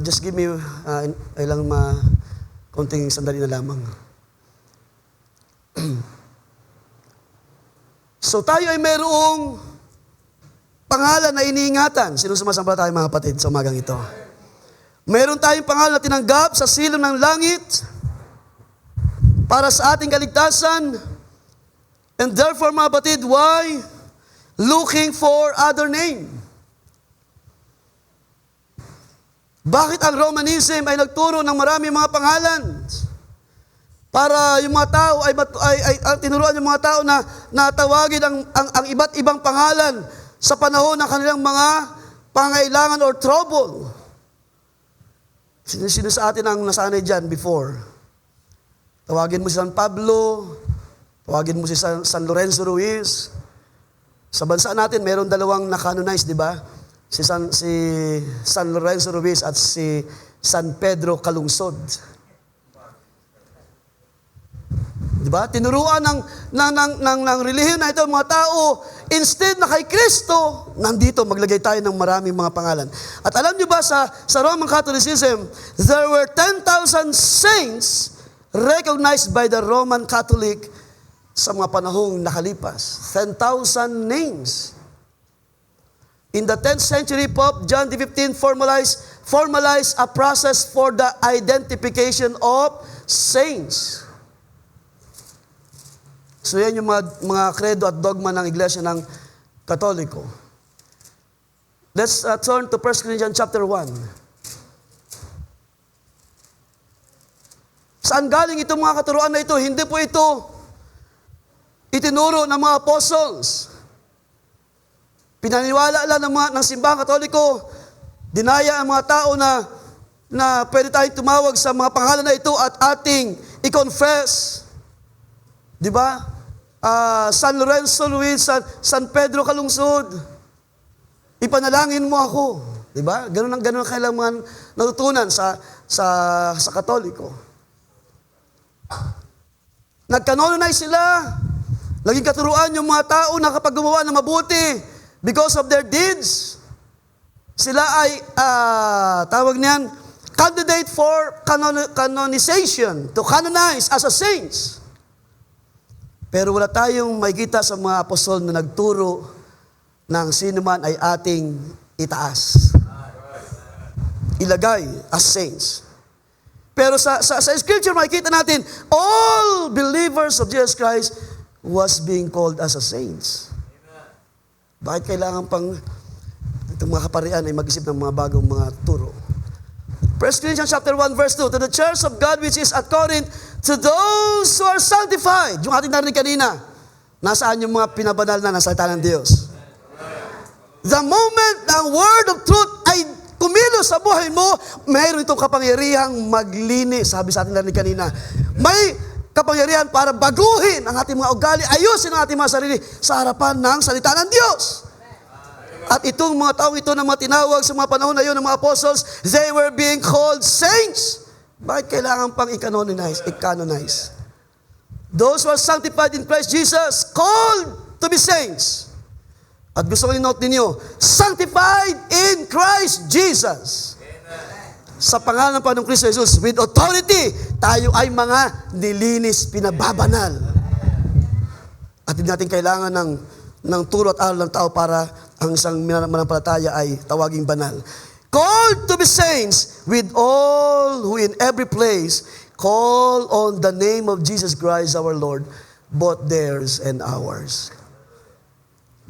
Just give me ilang konting sandali na lamang. So tayo ay merong pangalan na iniingatan. Sino sumasampalataya mga kapatid sa umagang ito? Meron tayong pangalan na tinanggap sa silong ng langit para sa ating kaligtasan. And therefore, mga kapatid, why looking for other name? Bakit ang Romanism ay nagturo ng maraming mga pangalan? Para yung mga tao ay tinuruan yung mga tao na natawagin ang iba't ibang pangalan sa panahon ng kanilang mga pangailangan or trouble. Sino sa atin ang nasanay dyan before? Tawagin mo si San Pablo, tawagin mo si San Lorenzo Ruiz. Sa bansa natin, mayroon dalawang na-canonize, di ba? Si San Lorenzo Ruiz at si San Pedro Calungsod. Di ba? Tinuruan ng relihiyon na ito, mga tao, instead na kay Kristo, nandito, maglagay tayo ng maraming mga pangalan. At alam niyo ba, sa Roman Catholicism, there were 10,000 saints recognized by the Roman Catholic sa mga panahong nakalipas. 10,000 names. In the 10th century, Pope John XV formalized a process for the identification of saints. So yan yung mga kredo at dogma ng Iglesia ng Katoliko. Let's turn to 1 Corinthians chapter 1. Saan galing itong mga katuruan na ito? Hindi po ito itinuro ng mga apostles. Pinaniwala lang ng simbahang Katoliko, dinaya ang mga tao na pwede tayong tumawag sa mga pangalan na ito at ating i-confess. Di ba? San Lorenzo Luis, San Pedro Calungsod. Ipanalangin mo ako. Di ba? Ganun ang kailang mga natutunan sa Katoliko. Nag-canonize sila. Naging katuruan yung mga tao na kapag gumawa ng mabuti because of their deeds, sila ay, tawag niyan, candidate for canonization, to canonize as a saints. Pero wala tayong makikita sa mga apostol na nagturo ng sino man ay ating itaas. Ilagay as saints. Pero sa scripture makikita natin, all believers of Jesus Christ was being called as a saints. Bakit kailangan pang itong mga kaparian ay mag-isip ng mga bagong mga turo? 1 Corinthians chapter 1 verse 2, to the church of God which is at Corinth, to those who are sanctified. Yung ating narinig kanina, nasaan yung mga pinabanal na salita ng Diyos? The moment ang word of truth ay kumilos sa buhay mo, mayroon itong kapangyarihang maglinis. Sabi sa ating narinig kanina, may kapangyarihan para baguhin ang ating mga ugali, ayusin ang ating mga sarili sa harapan ng salita ng Diyos. At itong mga taong ito na mga tinawag sa mga panahon na yun ng mga apostles, they were being called saints. Bakit kailangan pang i-canonize? Those who are sanctified in Christ Jesus, called to be saints. At gusto ko i-note ninyo, sanctified in Christ Jesus. Sa pangalan ng Panginoong Kristo Jesus, with authority, tayo ay mga nilinis, pinababanal. At hindi natin kailangan ng turo at aral ng tao para ang isang manampalataya ay tawaging banal. Called to be saints with all who in every place call on the name of Jesus Christ our Lord, both theirs and ours.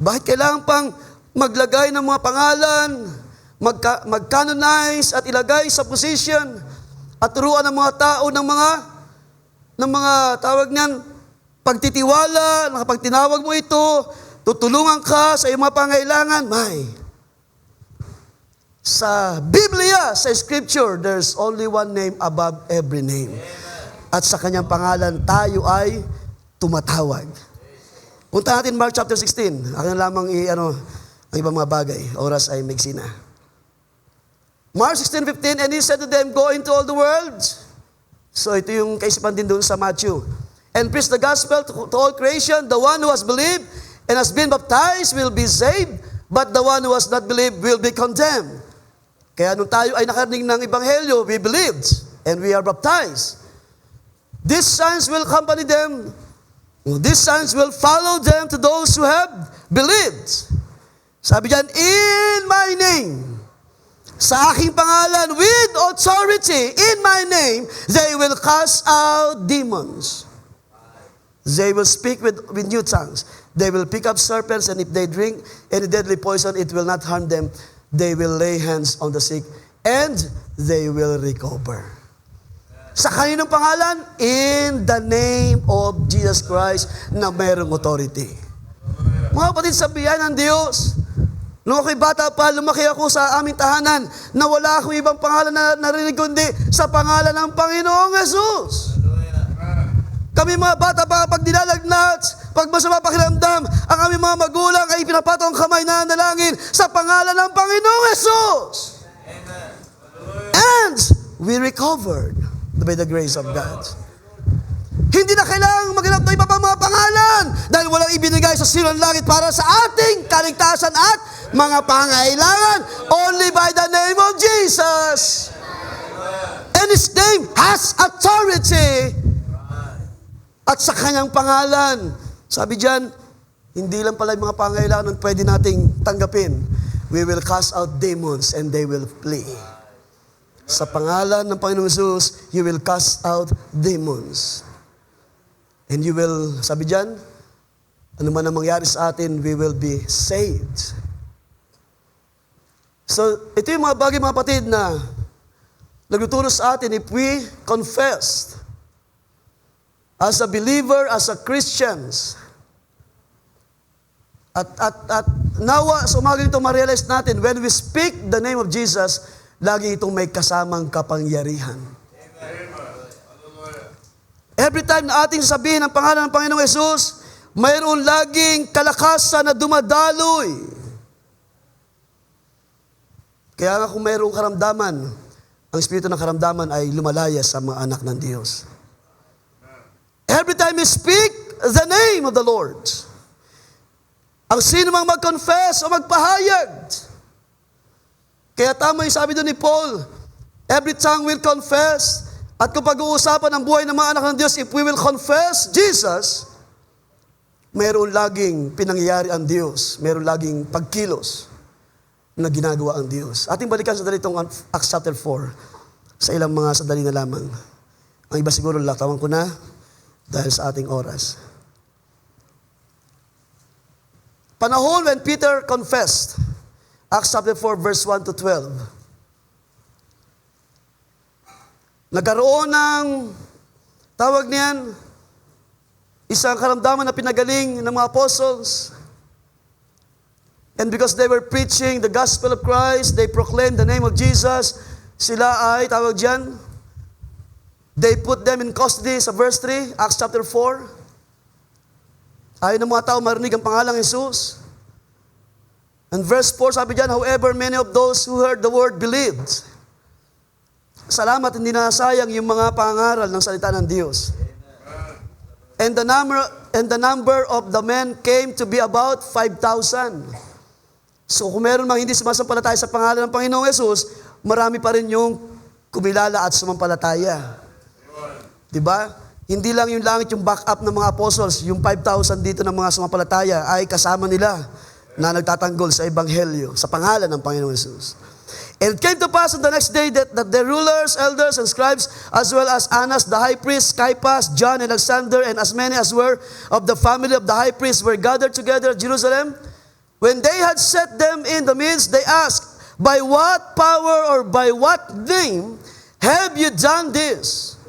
Bakit kailangan pang maglagay ng mga pangalan, mag-canonize at ilagay sa position at turuan ng mga tao ng mga tawag niyan, pagtitiwala, na kapag tinawag mo ito, tutulungan ka sa iyong mga pangailangan, sa Biblia, sa Scripture, there's only one name above every name. At sa kanyang pangalan, tayo ay tumatawag. Punta natin Mark chapter 16. Akin na lamang ang ibang mga bagay. Oras ay maigsi na. Mark 16:15, and he said to them, go into all the world. So ito yung kaisipan din doon sa Matthew. And preach the gospel to all creation. The one who has believed and has been baptized will be saved, but the one who has not believed will be condemned. Kaya nung tayo ay nakarinig ng Ebanghelyo, we believed and we are baptized. These signs will accompany them. These signs will follow them to those who have believed. Sabi diyan, in my name, sa aking pangalan, with authority, in my name, they will cast out demons. They will speak with new tongues. They will pick up serpents, and if they drink any deadly poison, it will not harm them. They will lay hands on the sick, and they will recover. Sa kaninong pangalan? In the name of Jesus Christ na mayroong authority. Mga kapatid, sabihan ng Diyos, nung ako'y bata pa, lumaki ako sa aming tahanan na wala akong ibang pangalan na narinig kundi sa pangalan ng Panginoong Jesus. Kami mga bata pa, pag nilalagnat, pag masama pakiramdam, ang aming mga magulang ay pinapatong kamay na nalangin sa pangalan ng Panginoong Jesus. And we recovered by the grace of God. Hindi na kailangang maghanap ng iba pang mga pangalan dahil walang ibinigay sa silong langit para sa ating kaligtasan at mga pangailangan. Only by the name of Jesus. And His name has authority. At sa kanyang pangalan, sabi diyan, hindi lang pala yung mga pangailangan ang pwede nating tanggapin. We will cast out demons and they will flee. Sa pangalan ng Panginoong Jesus, you will cast out demons. And you will, sabi diyan, ano man ang mangyari sa atin, we will be saved. So, ito yung mga bagay mga kapatid na nagtuturo sa atin if we confess as a believer, as a Christians, At nawa sa umaga ito ma-realize natin, when we speak the name of Jesus, lagi itong may kasamang kapangyarihan. Every time na ating sabihin ang pangalan ng Panginoong Yesus, mayroon laging kalakasan na dumadaloy. Kaya nga kung mayroong karamdaman, ang espiritu ng karamdaman ay lumalaya sa mga anak ng Diyos. Every time we speak the name of the Lord, ang sino mang mag-confess o magpahayag. Kaya tama yung sabi doon ni Paul, every tongue will confess. At kung pag-uusapan ang buhay ng mga anak ng Diyos, if we will confess Jesus, mayroon laging pinangyayari ang Diyos. Mayroon laging pagkilos na ginagawa ang Diyos. Ating balikan sa dalitong Acts chapter 4 sa ilang mga sandali na lamang. Ang iba siguro latawan ko na dahil sa ating oras. Panahon when Peter confessed, Acts chapter 4 verse 1 to 12. Nagkaroon ng tawag niyan, isang karamdaman na pinagaling ng mga apostles. And because they were preaching the gospel of Christ, they proclaimed the name of Jesus, sila ay, tawag diyan, they put them in custody sa verse 3, Acts chapter 4. Ayaw ng mga tao marinig ang pangalang Jesus. And verse 4, sabi diyan, however, many of those who heard the word believed. Salamat, hindi nasayang yung mga pangaral ng salita ng Diyos. And the number of the men came to be about 5,000. So kung meron mang hindi sumasampalataya sa pangalan ng Panginoong Yesus, marami pa rin yung kumilala at sumampalataya. Diba? Hindi lang yung langit yung backup ng mga apostles, yung 5,000 dito ng mga sumampalataya ay kasama nila na nagtatanggol sa ebanghelyo, sa pangalan ng Panginoong Yesus. And it came to pass on the next day that the rulers, elders, and scribes, as well as Annas the high priest, Caiaphas, John, and Alexander, and as many as were of the family of the high priest, were gathered together at Jerusalem. When they had set them in the midst, they asked, by what power or by what name have you done this?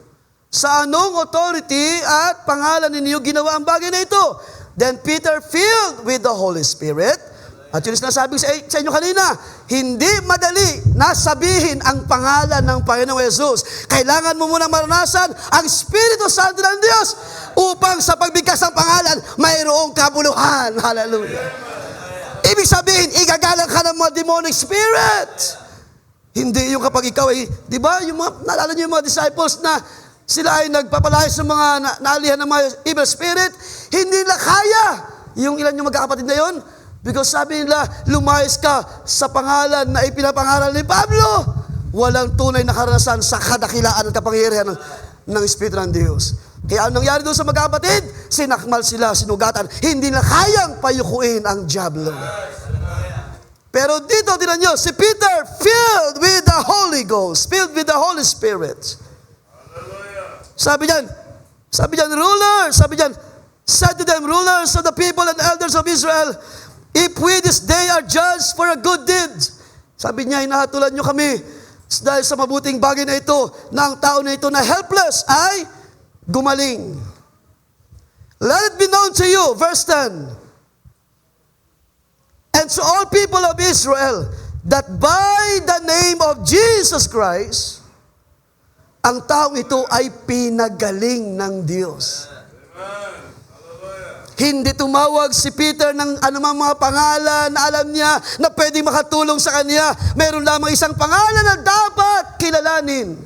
Sa anong authority at pangalan ninyo ginawa ang bagay na ito? Then Peter, filled with the Holy Spirit, at yun sinasabi sa inyo kanina, hindi madali na sabihin ang pangalan ng Panginoong Yesus. Kailangan mo munang maranasan ang Espiritu Santo ng Diyos upang sa pagbigkas ng pangalan, mayroong kabuluhan. Hallelujah. Ibig sabihin, igagalang ka ng mga demonic spirit. Hindi yung kapag ikaw ay, di ba, yung mga, naalala niyo yung mga disciples na sila ay nagpapalayas sa mga naalihan ng mga evil spirit, hindi nila kaya. Yung ilan yung magkakapatid na yun, because sabi nila, lumayas ka sa pangalan na ipinapangaral ni Pablo. Walang tunay na karanasan sa kadakilaan at kapangyarihan ng Espiritu ng Diyos. Kaya ang nangyari doon sa magkakapatid, sinakmal sila, sinugatan. Hindi na kayang payukuin ang diablo. Pero dito, tinan nyo, si Peter, filled with the Holy Ghost, filled with the Holy Spirit. Sabi diyan, rulers, said to them, rulers of the people and elders of Israel, if we this day are judged for a good deed, sabi niya, hinahatulan nyo kami dahil sa mabuting bagay na ito, na ang tao na ito na helpless ay gumaling. Let it be known to you, verse 10, and to all people of Israel, that by the name of Jesus Christ, ang taong ito ay pinagaling ng Diyos. Hindi tumawag si Peter ng anumang mga pangalan na alam niya na pwedeng makatulong sa kanya. Meron lamang isang pangalan na dapat kilalanin.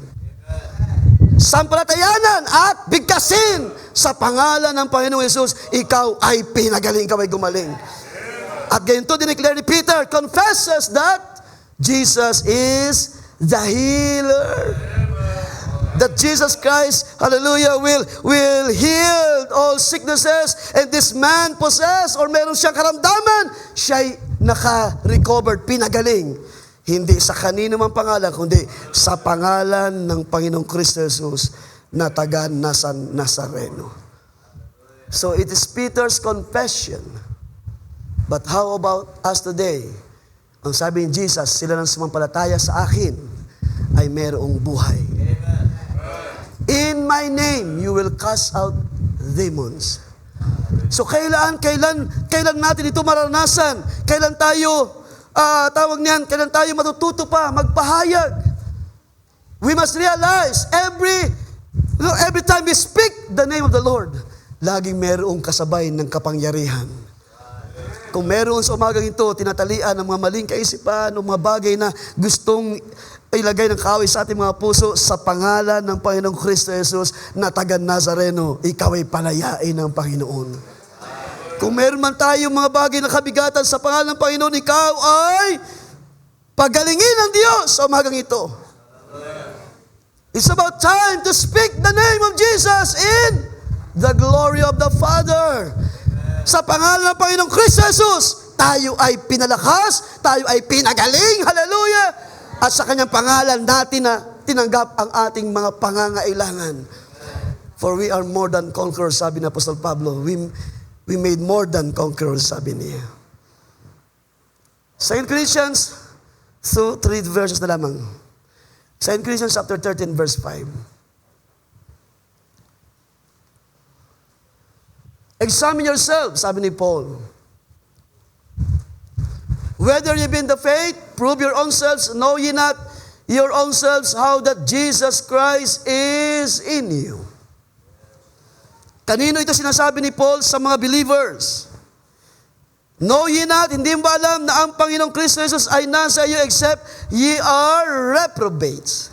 Sampalatayanan at bigkasin sa pangalan ng Panginoong Yesus, ikaw ay pinagaling, ikaw ay gumaling. At ganito dineclare ni Peter, confesses that Jesus is the healer. That Jesus Christ, hallelujah, will heal all sicknesses, and this man possessed or meron siyang karamdaman, siya'y naka-recovered, pinagaling. Hindi sa kanino mang pangalan, kundi sa pangalan ng Panginoong Kristo Jesus na taga Nazareno. So it is Peter's confession. But how about us today? Ang sabi ni Jesus, sila nang sumampalataya sa akin ay mayroong buhay. In my name, you will cast out demons. So kailan natin ito maranasan? Kailan tayo, kailan tayo matututo pa, magpahayag? We must realize every time we speak the name of the Lord, laging merong kasabay ng kapangyarihan. Kung meron sa umagang ito, tinatalian ng mga maling kaisipan, ng mga bagay na gustong ilagay ng kaway sa ating mga puso, sa pangalan ng Panginoong Kristo Jesus na taga Nazareno, ikaw ay palayain ng Panginoon. Kung meron man tayo mga bagay na kabigatan sa pangalan ng Panginoon, ikaw ay pagalingin ng Diyos sa umagang ito. It's about time to speak the name of Jesus in the glory of the Father. Sa pangalan ng Panginoong Kristo Jesus, tayo ay pinalakas, tayo ay pinagaling, hallelujah! At sa kanyang pangalan natin na tinanggap ang ating mga pangangailangan. For we are more than conquerors, sabi ni Apostol Pablo. We made more than conquerors, sabi niya. 2 Corinthians 3 verses na lamang. 2 Corinthians chapter 13 verse 5. Examine yourselves, sabi ni Paul. Whether ye be in the faith, prove your own selves, know ye not your own selves how that Jesus Christ is in you. Kanino ito sinasabi ni Paul? Sa mga believers. Know ye not, hindi mo ba alam na ang Panginoong Kristo Jesus ay nasa iyo except ye are reprobates.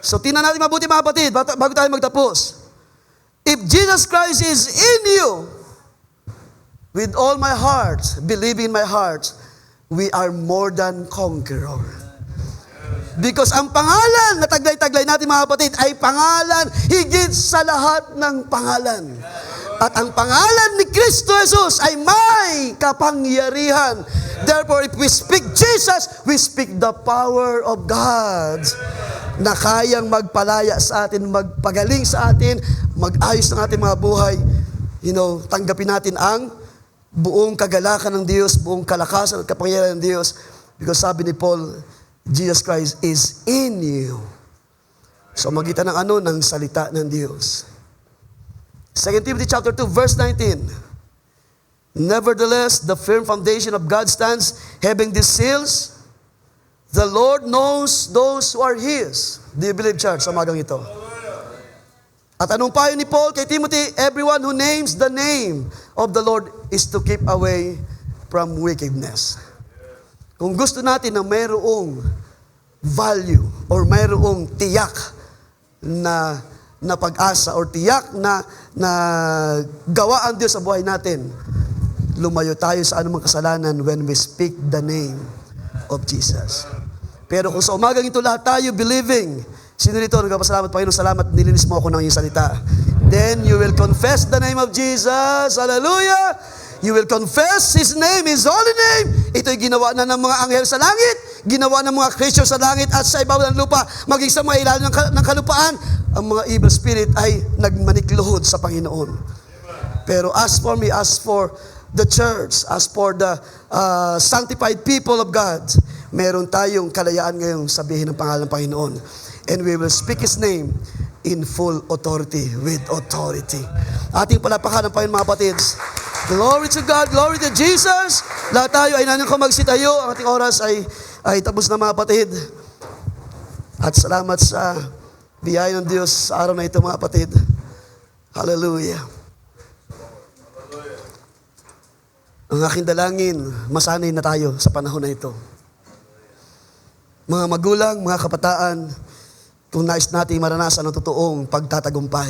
So tingnan natin mabuti mga kapatid, bago tayo magtapos. If Jesus Christ is in you, with all my heart, believe in my heart, we are more than conqueror. Because ang pangalan na taglay-taglay natin mga kapatid ay pangalan higit sa lahat ng pangalan. At ang pangalan ni Kristo Jesus ay may kapangyarihan. Therefore, if we speak Jesus, we speak the power of God na kayang magpalaya sa atin, magpagaling sa atin, mag-ayos ng ating mga buhay. Tanggapin natin ang buong kagalakan ng Diyos, buong kalakasan at kapangyarihan ng Diyos. Because sabi ni Paul, Jesus Christ is in you. So magitan ng ng salita ng Diyos. 2 Timothy chapter 2 verse 19. Nevertheless, the firm foundation of God stands, having these seals. The Lord knows those who are His. Do you believe, church, sa umagang ito? At anong payo ni Paul kay Timothy? Everyone who names the name of the Lord is to keep away from wickedness. Kung gusto natin na mayroong value or mayroong tiyak na pag-asa or tiyak na gawa ang Diyos sa buhay natin, lumayo tayo sa anumang kasalanan when we speak the name of Jesus. Pero kung sa umagang ito lahat tayo believing, sino rito nagpapasalamat, Panginoon, salamat, nilinis mo ako ng iyong salita. Then you will confess the name of Jesus. Hallelujah! You will confess His name, His holy name. Ito'y ginawa na ng mga anghel sa langit, ginawa ng mga Kristo sa langit at sa ibabaw ng lupa, maging sa mga ilalim ng kalupaan. Ang mga evil spirit ay nagmanikluhod sa Panginoon. Pero as for me, as for the church, as for the sanctified people of God, meron tayong kalayaan ngayong sabihin ng pangalan ng Panginoon. And we will speak His name in full authority, with authority. Ating palapakan ng Panginoon, mga kapatids. Glory to God, glory to Jesus. Lahat tayo ay nanang magsitayo. Ang ating oras ay tapos na, mga kapatid. At salamat sa biyaya ng Diyos sa araw na ito, mga kapatid. Hallelujah. Ang aking dalangin, masanay na tayo sa panahon na ito. Mga magulang, mga kabataan, kung nais natin maranasan ang totoong pagtatagumpay,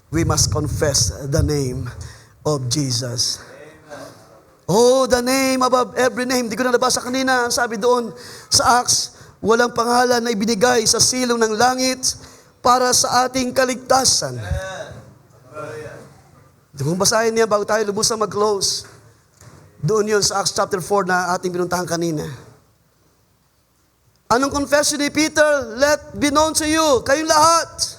we must confess the name of Jesus. Oh, the name above every name. Hindi ko na nabasa kanina, sabi doon sa Acts, walang pangalan na ibinigay sa silong ng langit para sa ating kaligtasan. Kung basahin niya bago tayo lubusang mag-close, doon yun sa Acts chapter 4 na ating pinuntahan kanina. Anong confession ni Peter? Let be known to you. Kayong lahat.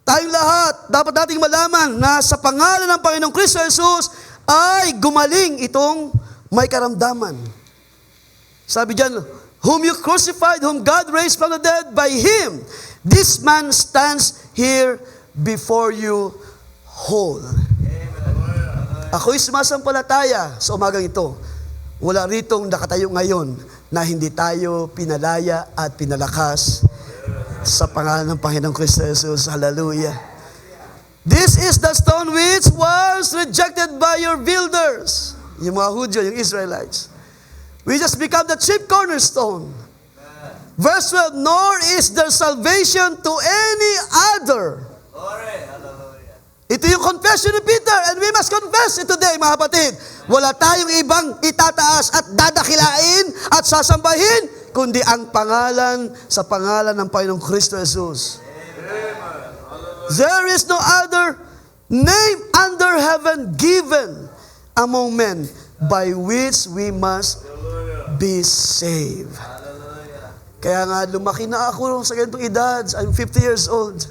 Tayong lahat. Dapat nating malaman na sa pangalan ng Panginoong Kristo Jesus ay gumaling itong may karamdaman. Sabi diyan, whom you crucified, whom God raised from the dead, by Him, this man stands here before you whole. Ako'y sumasampalataya sa umagang ito. Wala ritong nakatayo ngayon na hindi tayo pinalaya at pinalakas sa pangalan ng Panginoong Kristo Jesus. Hallelujah. This is the stone which was rejected by your builders. Yung mga Hudyo, yung Israelites. We just become the chief cornerstone. Verse 12, nor is there salvation to any other. Ito yung confession ni Peter, and we must confess it today, mga kapatid. Wala tayong ibang itataas at dadakilain at sasambahin, kundi ang pangalan sa pangalan ng Panginoong Kristo Jesus. There is no other name under heaven given among men by which we must be saved. Kaya nga, lumaki na ako sa ganitong edad. I'm 50 years old.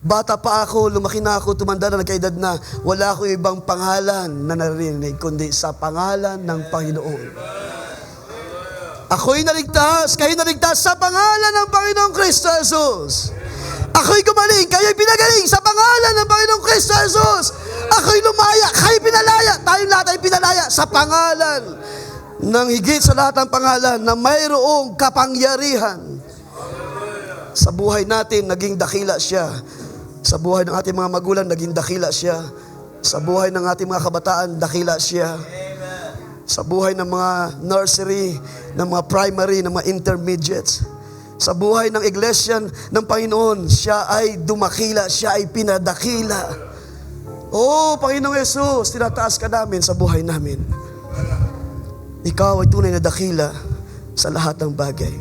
Bata pa ako, lumaki na ako, tumanda na, nagkaedad na. Wala akong ibang pangalan na narinig, kundi sa pangalan ng Panginoon. Ako'y naligtas, kayo'y naligtas sa pangalan ng Panginoong Kristo Jesus. Ako'y gumaling, kayo'y pinagaling sa pangalan ng Panginoong Kristo Jesus. Ako'y lumaya, kayo'y pinalaya, tayong lahat ay pinalaya sa pangalan ng higit sa lahat ng pangalan na mayroong kapangyarihan. Sa buhay natin, naging dakila siya. Sa buhay ng ating mga magulang, naging dakila siya. Sa buhay ng ating mga kabataan, dakila siya. Sa buhay ng mga nursery, ng mga primary, ng mga intermediates. Sa buhay ng iglesia ng Panginoon, siya ay dumakila, siya ay pinadakila. Oh, Panginoong Yesus, tinataas ka namin sa buhay namin. Ikaw ay tunay na dakila sa lahat ng bagay.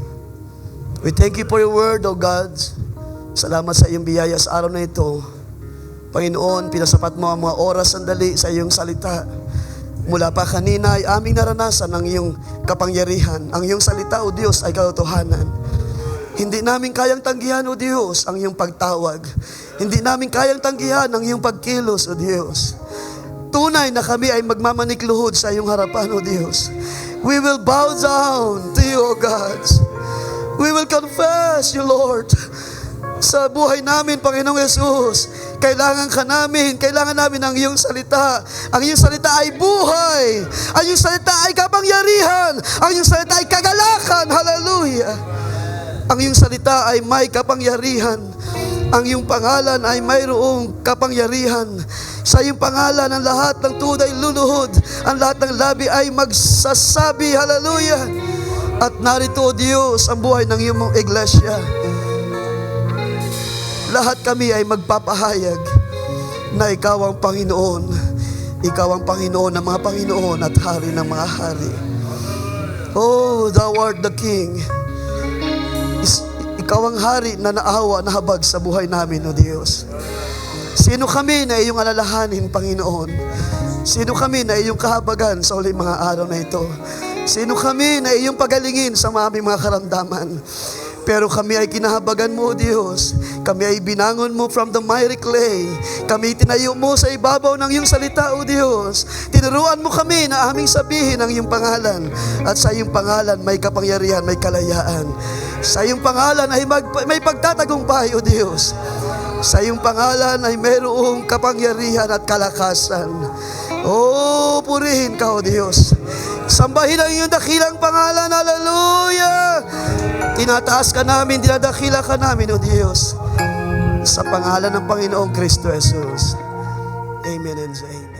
We thank you for your word, O God. Salamat sa iyong biyaya sa araw na ito. Panginoon, pinasapat mo ang mga oras sandali sa iyong salita. Mula pa kanina ay aming naranasan ang iyong kapangyarihan. Ang iyong salita, O Diyos, ay katotohanan. Hindi namin kayang tanggihan, O Diyos, ang iyong pagtawag. Hindi namin kayang tanggihan ang iyong pagkilos, O Diyos. Tunay na kami ay magmamanikluhod sa iyong harapan, O Diyos. We will bow down to you, O God. We will confess you, Lord. Sa buhay namin, Panginoong Yesus, kailangan namin ang iyong salita. Ang iyong salita ay buhay. Ang iyong salita ay kapangyarihan. Ang iyong salita ay kagalakan. Hallelujah. Ang iyong salita ay may kapangyarihan. Ang iyong pangalan ay mayroong kapangyarihan. Sa iyong pangalan, ang lahat ng tuhod ay luluhod. Ang lahat ng labi ay magsasabi, hallelujah. At narito, O Diyos, ang buhay ng iyong iglesia. Lahat kami ay magpapahayag na ikaw ang Panginoon. Ikaw ang Panginoon ng mga Panginoon at Hari ng mga Hari. Oh, thou art the King. Ikaw ang hari na naawa, nahabag sa buhay namin, O Diyos. Sino kami na iyong alalahanin, Panginoon? Sino kami na iyong kahabagan sa uling mga araw na ito? Sino kami na iyong pagalingin sa aming mga karamdaman? Pero kami ay kinahabagan mo, O Diyos. Kami ay binangon mo from the miry clay. Kami tinayo mo sa ibabaw ng iyong salita, O Diyos. Tinuruan mo kami na aming sabihin ang iyong pangalan. At sa iyong pangalan may kapangyarihan, may kalayaan. Sa iyong pangalan ay may pagtatagumpay, O Diyos. Sa iyong pangalan ay mayroong kapangyarihan at kalakasan. Oh, purihin ka, O Diyos. Sambahin ang iyong dakilang pangalan. Hallelujah! Tinataas ka namin, dinadakila ka namin, O Diyos. Sa pangalan ng Panginoong Kristo Jesus. Amen and amen.